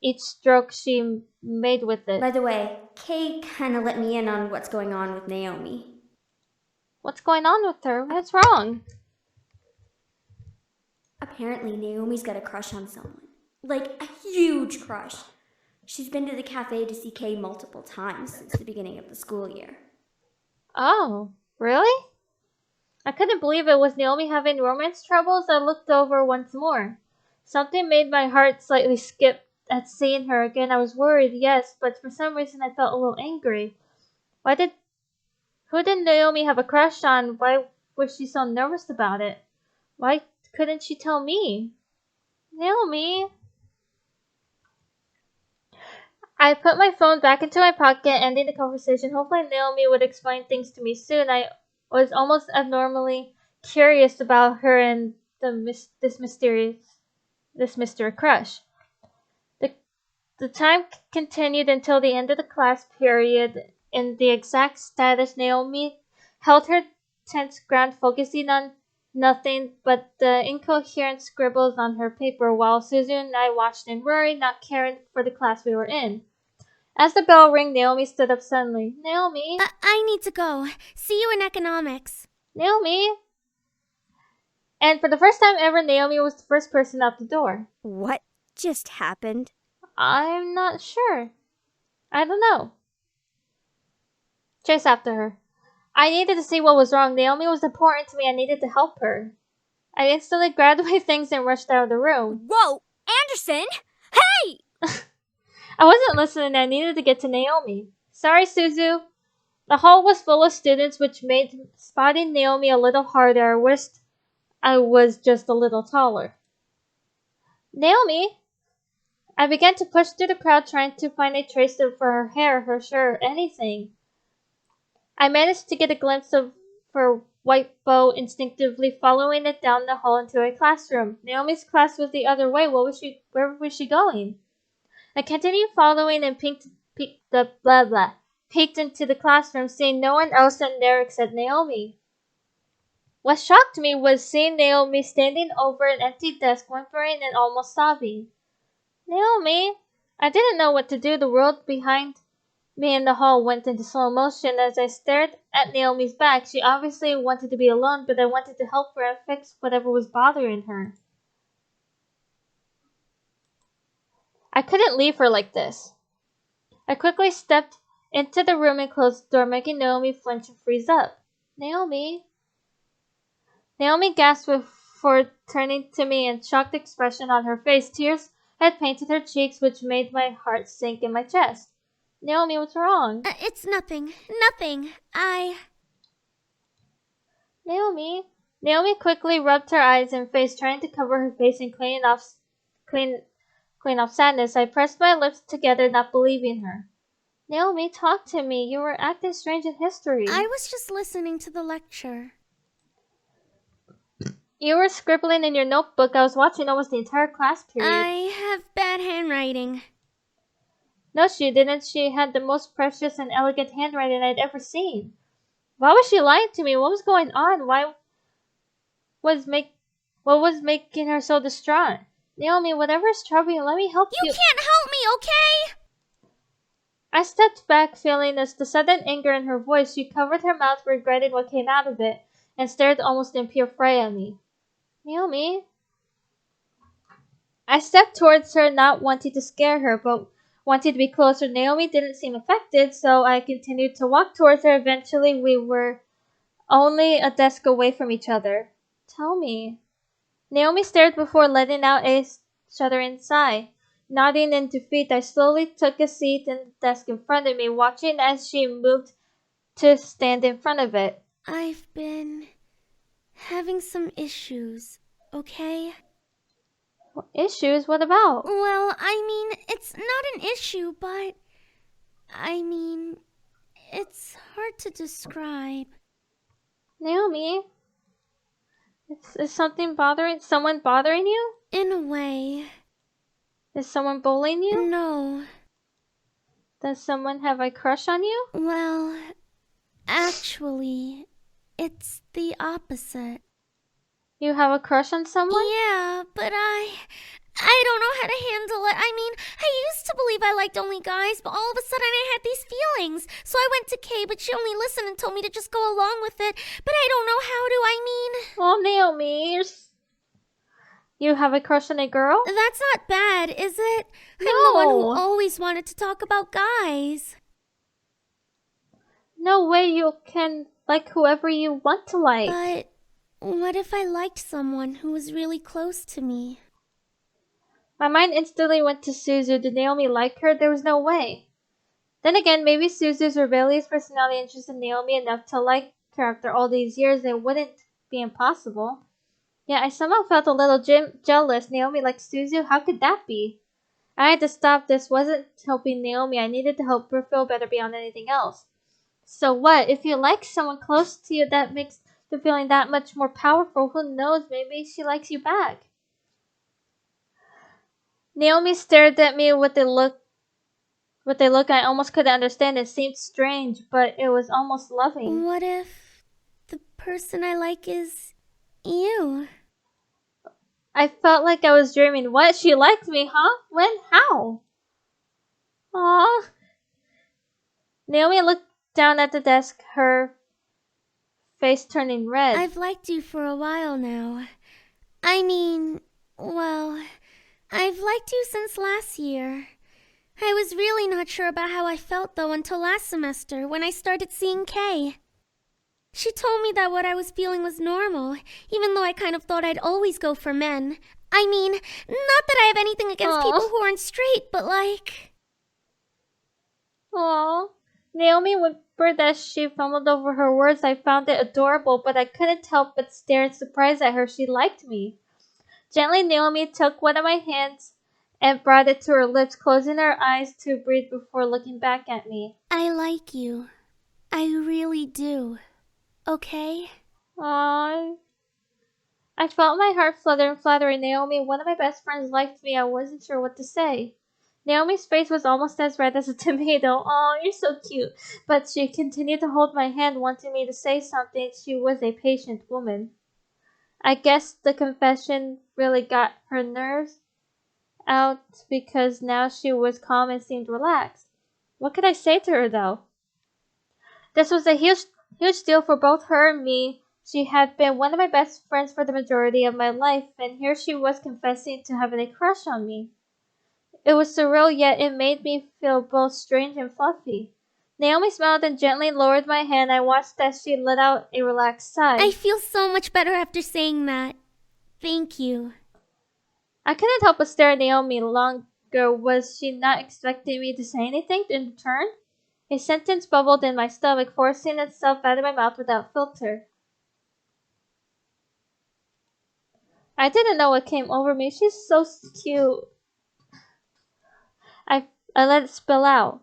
each stroke she made with it. By the way, Kay kinda let me in on what's going on with Naomi. What's going on with her? What's wrong? Apparently, Naomi's got a crush on someone. Like, a huge crush. She's been to the cafe to see Kay multiple times since the beginning of the school year. Oh, really? I couldn't believe it. Was Naomi having romance troubles? I looked over once more. Something made my heart slightly skip at seeing her again. I was worried, yes, but for some reason I felt a little angry. Who did Naomi have a crush on? Why was she so nervous about it? Why couldn't she tell me? Naomi? I put my phone back into my pocket, ending the conversation. Hopefully Naomi would explain things to me soon. I was almost abnormally curious about her and this mystery crush. The time continued until the end of the class period. In the exact status, Naomi held her tense ground, focusing on nothing but the incoherent scribbles on her paper, while Susan and I watched in worry, not caring for the class we were in. As the bell rang, Naomi stood up suddenly. Naomi? I need to go. See you in economics. Naomi? And for the first time ever, Naomi was the first person out the door. What just happened? I'm not sure. I don't know. Chase after her. I needed to see what was wrong. Naomi was important to me. I needed to help her. I instantly grabbed my things and rushed out of the room. Whoa! Anderson! Hey! I wasn't listening. I needed to get to Naomi. Sorry, Suzu. The hall was full of students, which made spotting Naomi a little harder. I wished I was just a little taller. Naomi? I began to push through the crowd, trying to find a trace for her hair, her shirt, anything. I managed to get a glimpse of her white bow, instinctively following it down the hall into a classroom. Naomi's class was the other way. Where was she going? I continued following and peeked into the classroom, seeing no one else in there except Naomi. What shocked me was seeing Naomi standing over an empty desk, whimpering and almost sobbing. Naomi, I didn't know what to do. The world behind Me in the hall went into slow motion as I stared at Naomi's back. She obviously wanted to be alone, but I wanted to help her and fix whatever was bothering her. I couldn't leave her like this. I quickly stepped into the room and closed the door, making Naomi flinch and freeze up. Naomi? Naomi gasped before turning to me, and shocked expression on her face. Tears had painted her cheeks, which made my heart sink in my chest. Naomi, what's wrong? It's nothing. Nothing. Naomi? Naomi quickly rubbed her eyes and face, trying to cover her face and clean off sadness. I pressed my lips together, not believing her. Naomi, talk to me. You were acting strange in history. I was just listening to the lecture. You were scribbling in your notebook. I was watching almost the entire class period. I have bad handwriting. No, she didn't. She had the most precious and elegant handwriting I'd ever seen. Why was she lying to me? What was going on? What was making her so distraught? Naomi, whatever is troubling you, let me help you. You can't help me, okay? I stepped back, feeling the sudden anger in her voice. She covered her mouth, regretting what came out of it, and stared almost in pure fright at me. Naomi? I stepped towards her, not wanting to scare her, but wanting to be closer. Naomi didn't seem affected, so I continued to walk towards her. Eventually, we were only a desk away from each other. Tell me. Naomi stared before letting out a shuddering sigh. Nodding in defeat, I slowly took a seat in the desk in front of me, watching as she moved to stand in front of it. I've been having some issues, okay? What issues? What about? Well, I mean, it's not an issue, but it's hard to describe. Naomi? Is someone bothering you? In a way. Is someone bullying you? No. Does someone have a crush on you? Well, actually, it's the opposite. You have a crush on someone? Yeah, but I don't know how to handle it. I mean, I used to believe I liked only guys, but all of a sudden I had these feelings. So I went to Kay, but she only listened and told me to just go along with it. But I don't know how to, Oh, Naomi, you have a crush on a girl? That's not bad, is it? No. I'm the one who always wanted to talk about guys. No way, you can like whoever you want to like. But what if I liked someone who was really close to me? My mind instantly went to Suzu. Did Naomi like her? There was no way. Then again, maybe Suzu's rebellious personality interested Naomi enough to like her after all these years. It wouldn't be impossible. Yet I somehow felt a little jealous. Naomi liked Suzu? How could that be? I had to stop. This wasn't helping Naomi. I needed to help her feel better beyond anything else. So what? If you like someone close to you, that makes the feeling that much more powerful. Who knows? Maybe she likes you back. Naomi stared at me with a look I almost couldn't understand. It seemed strange, but it was almost loving. What if the person I like is you? I felt like I was dreaming. What? She liked me, huh? When? How? Aww. Naomi looked down at the desk, her face turning red. I've liked you for a while now. I've liked you since last year. I was really not sure about how I felt, though, until last semester, when I started seeing Kay. She told me that what I was feeling was normal, even though I kind of thought I'd always go for men. I mean, not that I have anything against people who aren't straight, but like... Aww. Naomi whimpered as she fumbled over her words. I found it adorable, but I couldn't help but stare in surprise at her. She liked me. Gently, Naomi took one of my hands and brought it to her lips, closing her eyes to breathe before looking back at me. I like you. I really do. Okay? Aww. I felt my heart flutter and flattering. Naomi, one of my best friends, liked me. I wasn't sure what to say. Naomi's face was almost as red as a tomato. Oh, you're so cute. But she continued to hold my hand, wanting me to say something. She was a patient woman. I guess the confession really got her nerves out because now she was calm and seemed relaxed. What could I say to her, though? This was a huge deal for both her and me. She had been one of my best friends for the majority of my life, and here she was confessing to having a crush on me. It was surreal, yet it made me feel both strange and fluffy. Naomi smiled and gently lowered my hand. I watched as she let out a relaxed sigh. I feel so much better after saying that. Thank you. I couldn't help but stare at Naomi longer. Was she not expecting me to say anything in return? A sentence bubbled in my stomach, forcing itself out of my mouth without filter. I didn't know what came over me. She's so cute. I let it spill out.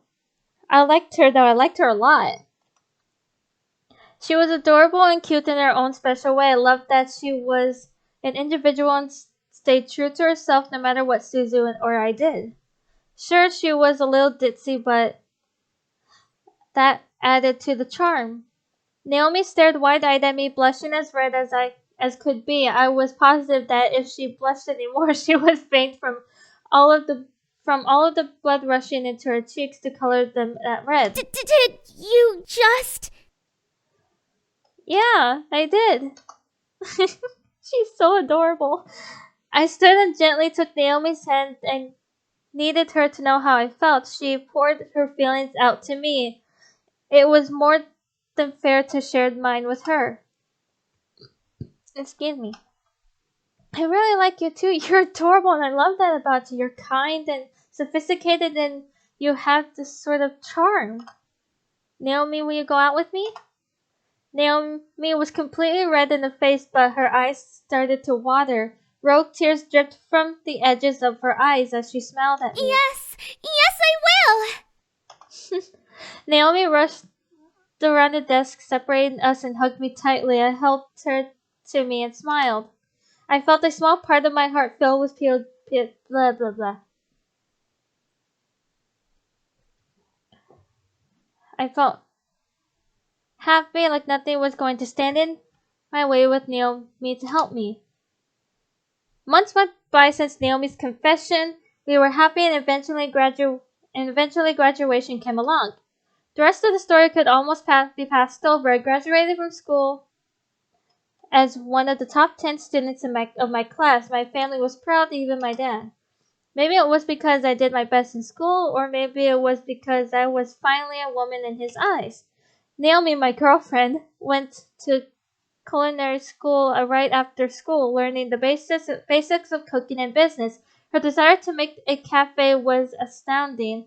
I liked her, though. I liked her a lot. She was adorable and cute in her own special way. I loved that she was an individual and stayed true to herself no matter what Suzu or I did. Sure, she was a little ditzy, but that added to the charm. Naomi stared wide-eyed at me, blushing as red as could be. I was positive that if she blushed anymore, she would faint from all of the blood rushing into her cheeks to color them that red. Did you just... Yeah, I did. She's so adorable. I stood and gently took Naomi's hand and needed her to know how I felt. She poured her feelings out to me. It was more than fair to share mine with her. Excuse me. I really like you too. You're adorable and I love that about you. You're kind and sophisticated and you have this sort of charm. Naomi, will you go out with me? Naomi was completely red in the face, but her eyes started to water. Rogue tears dripped from the edges of her eyes as she smiled at me. Yes, I will! Naomi rushed around the desk, separating us, and hugged me tightly. I helped her to me and smiled. I felt a small part of my heart fill with blah blah blah. I felt happy, like nothing was going to stand in my way with Naomi to help me. Months went by since Naomi's confession. We were happy and eventually graduation came along. The rest of the story could almost be passed over. I graduated from school as one of the top 10 students of my class. My family was proud, even my dad. Maybe it was because I did my best in school, or maybe it was because I was finally a woman in his eyes. Naomi, my girlfriend, went to culinary school right after school, learning the basics of cooking and business. Her desire to make a cafe was astounding,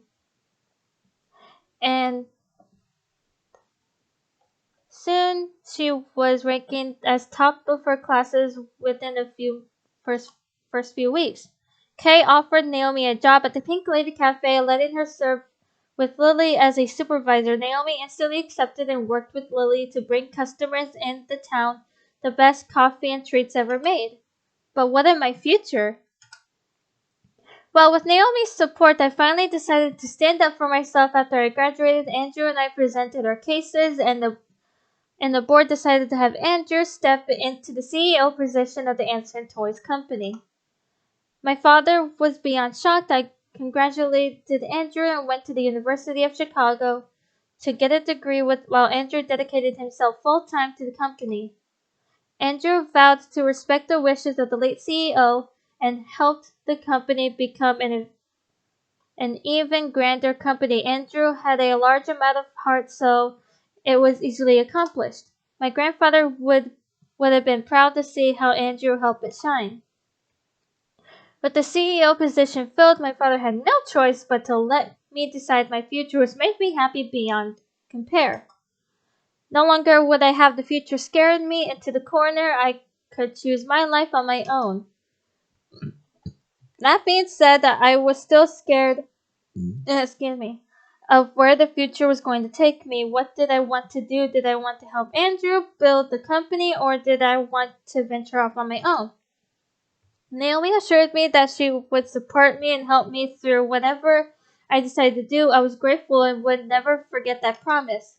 and soon she was ranking as top of her classes within first few weeks. Kay offered Naomi a job at the Pink Lady Cafe, letting her serve with Lily as a supervisor. Naomi instantly accepted and worked with Lily to bring customers in the town the best coffee and treats ever made. But what of my future? Well, with Naomi's support, I finally decided to stand up for myself after I graduated. Andrew and I presented our cases, and the board decided to have Andrew step into the CEO position of the Anderson Toys Company. My father was beyond shocked. I congratulated Andrew and went to the University of Chicago to get a degree while Andrew dedicated himself full-time to the company. Andrew vowed to respect the wishes of the late CEO and helped the company become an even grander company. Andrew had a large amount of heart, so it was easily accomplished. My grandfather would have been proud to see how Andrew helped it shine. With the CEO position filled, my father had no choice but to let me decide my future, which made me happy beyond compare. No longer would I have the future scaring me into the corner. I could choose my life on my own. That being said, I was still scared, of where the future was going to take me. What did I want to do? Did I want to help Andrew build the company, or did I want to venture off on my own? Naomi assured me that she would support me and help me through whatever I decided to do. I was grateful and would never forget that promise.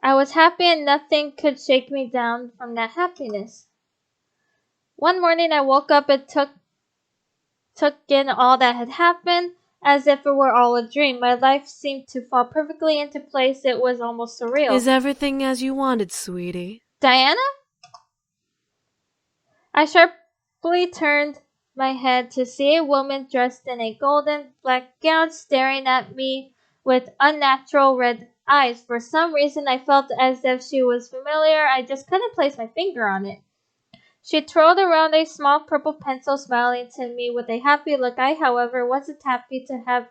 I was happy and nothing could shake me down from that happiness. One morning I woke up and took in all that had happened. as if it were all a dream. My life seemed to fall perfectly into place. It was almost surreal. Is everything as you wanted, sweetie? Diana? I sharply turned my head to see a woman dressed in a golden black gown staring at me with unnatural red eyes. For some reason, I felt as if she was familiar. I just couldn't place my finger on it. She twirled around a small purple pencil, smiling to me with a happy look. I, however, wasn't happy to have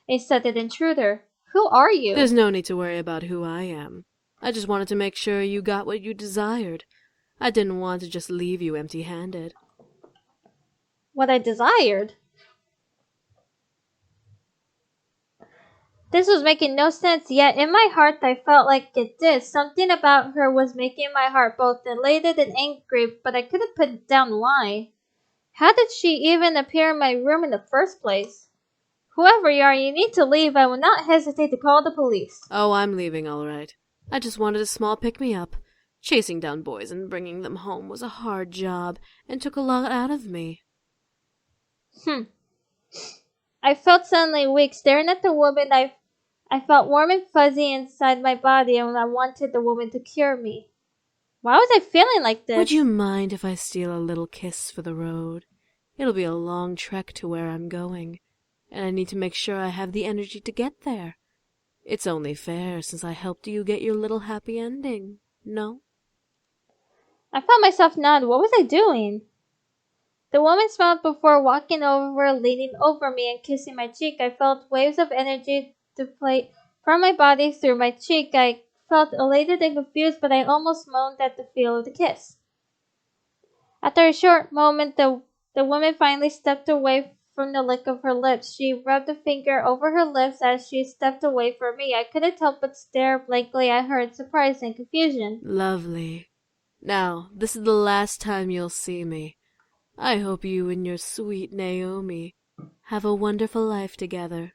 a sudden intruder. Who are you? There's no need to worry about who I am. I just wanted to make sure you got what you desired. I didn't want to just leave you empty-handed. What I desired? This was making no sense, yet in my heart I felt like it did. Something about her was making my heart both elated and angry, but I couldn't put down why. How did she even appear in my room in the first place? Whoever you are, you need to leave. I will not hesitate to call the police. Oh, I'm leaving all right. I just wanted a small pick-me-up. Chasing down boys and bringing them home was a hard job and took a lot out of me. I felt suddenly weak. Staring at the woman, I felt warm and fuzzy inside my body, and I wanted the woman to cure me. Why was I feeling like this? Would you mind if I steal a little kiss for the road? It'll be a long trek to where I'm going, and I need to make sure I have the energy to get there. It's only fair since I helped you get your little happy ending, no? I felt myself nod. What was I doing? The woman smiled before walking over, leaning over me and kissing my cheek. I felt waves of energy deflate from my body through my cheek. I felt elated and confused, but I almost moaned at the feel of the kiss. After a short moment, the woman finally stepped away from the lick of her lips. She rubbed a finger over her lips as she stepped away from me. I couldn't help but stare blankly at her in surprise and confusion. Lovely. Now, this is the last time you'll see me. I hope you and your sweet Naomi have a wonderful life together.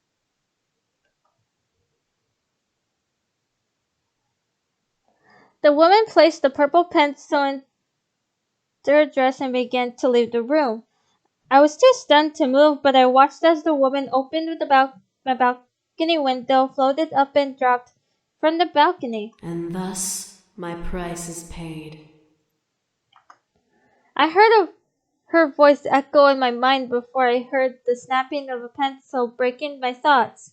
The woman placed the purple pencil in her dress and began to leave the room. I was too stunned to move, but I watched as the woman opened my balcony window, floated up and dropped from the balcony. And thus, my price is paid. I heard her voice echo in my mind before I heard the snapping of a pencil breaking my thoughts.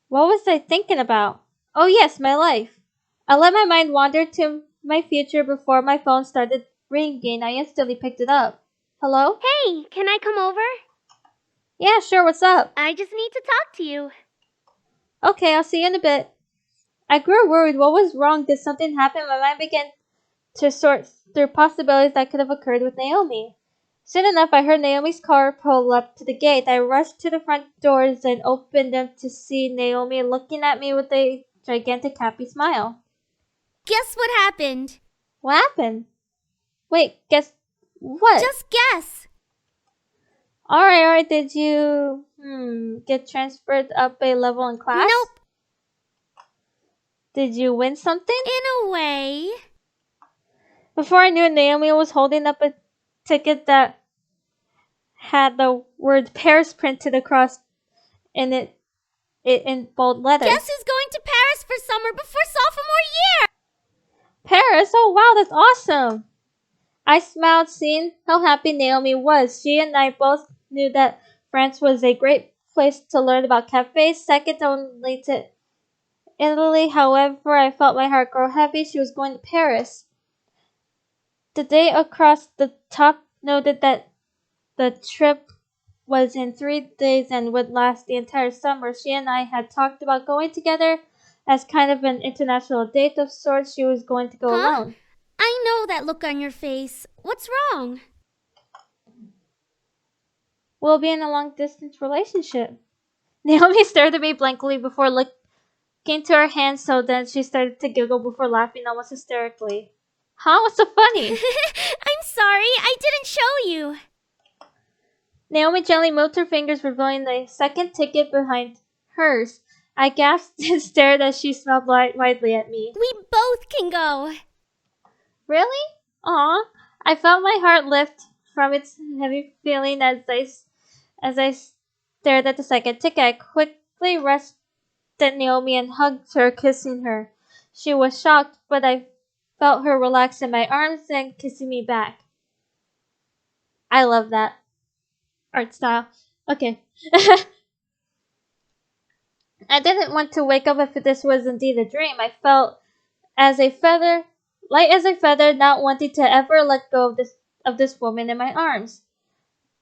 What was I thinking about? Oh yes, my life. I let my mind wander to my future before my phone started ringing. I instantly picked it up. Hello? Hey, can I come over? Yeah, sure, what's up? I just need to talk to you. Okay, I'll see you in a bit. I grew worried. What was wrong? Did something happen? My mind began to sort through possibilities that could have occurred with Naomi. Soon enough, I heard Naomi's car pull up to the gate. I rushed to the front doors and opened them to see Naomi looking at me with a gigantic happy smile. Guess what happened? What happened? Wait, guess what? Just guess. Alright, did you, get transferred up a level in class? Nope. Did you win something? In a way. Before I knew it, Naomi was holding up a ticket that had the word Paris printed across in it in bold letters. Guess who's going to Paris for summer before sophomore year? Paris? Oh wow, that's awesome! I smiled seeing how happy Naomi was. She and I both knew that France was a great place to learn about cafes, second only to Italy. However, I felt my heart grow heavy. She was going to Paris. The day across the top noted that the trip was in 3 days and would last the entire summer. She and I had talked about going together as kind of an international date of sorts. She was going to go alone. I know that look on your face. What's wrong? We'll be in a long-distance relationship. Naomi stared at me blankly before looking to her hands, so then she started to giggle before laughing almost hysterically. Huh? What's so funny? I'm sorry, I didn't show you. Naomi gently moved her fingers, revealing the second ticket behind hers. I gasped and stared as she smiled widely at me. We both can go. Really? Aw. I felt my heart lift from its heavy feeling as I stared at the second ticket. I quickly rushed at Naomi and hugged her, kissing her. She was shocked, but I felt her relax in my arms and kissing me back. I love that art style. Okay. I didn't want to wake up if this was indeed a dream. I felt light as a feather, not wanting to ever let go of this woman in my arms.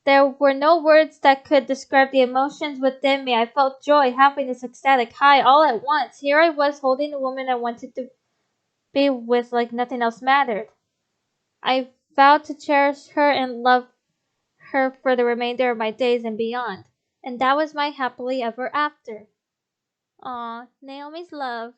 There were no words that could describe the emotions within me. I felt joy, happiness, ecstatic high all at once. Here I was holding the woman I wanted to be with like nothing else mattered. I vowed to cherish her and love her for the remainder of my days and beyond. And that was my happily ever after. Aw, Naomi's love.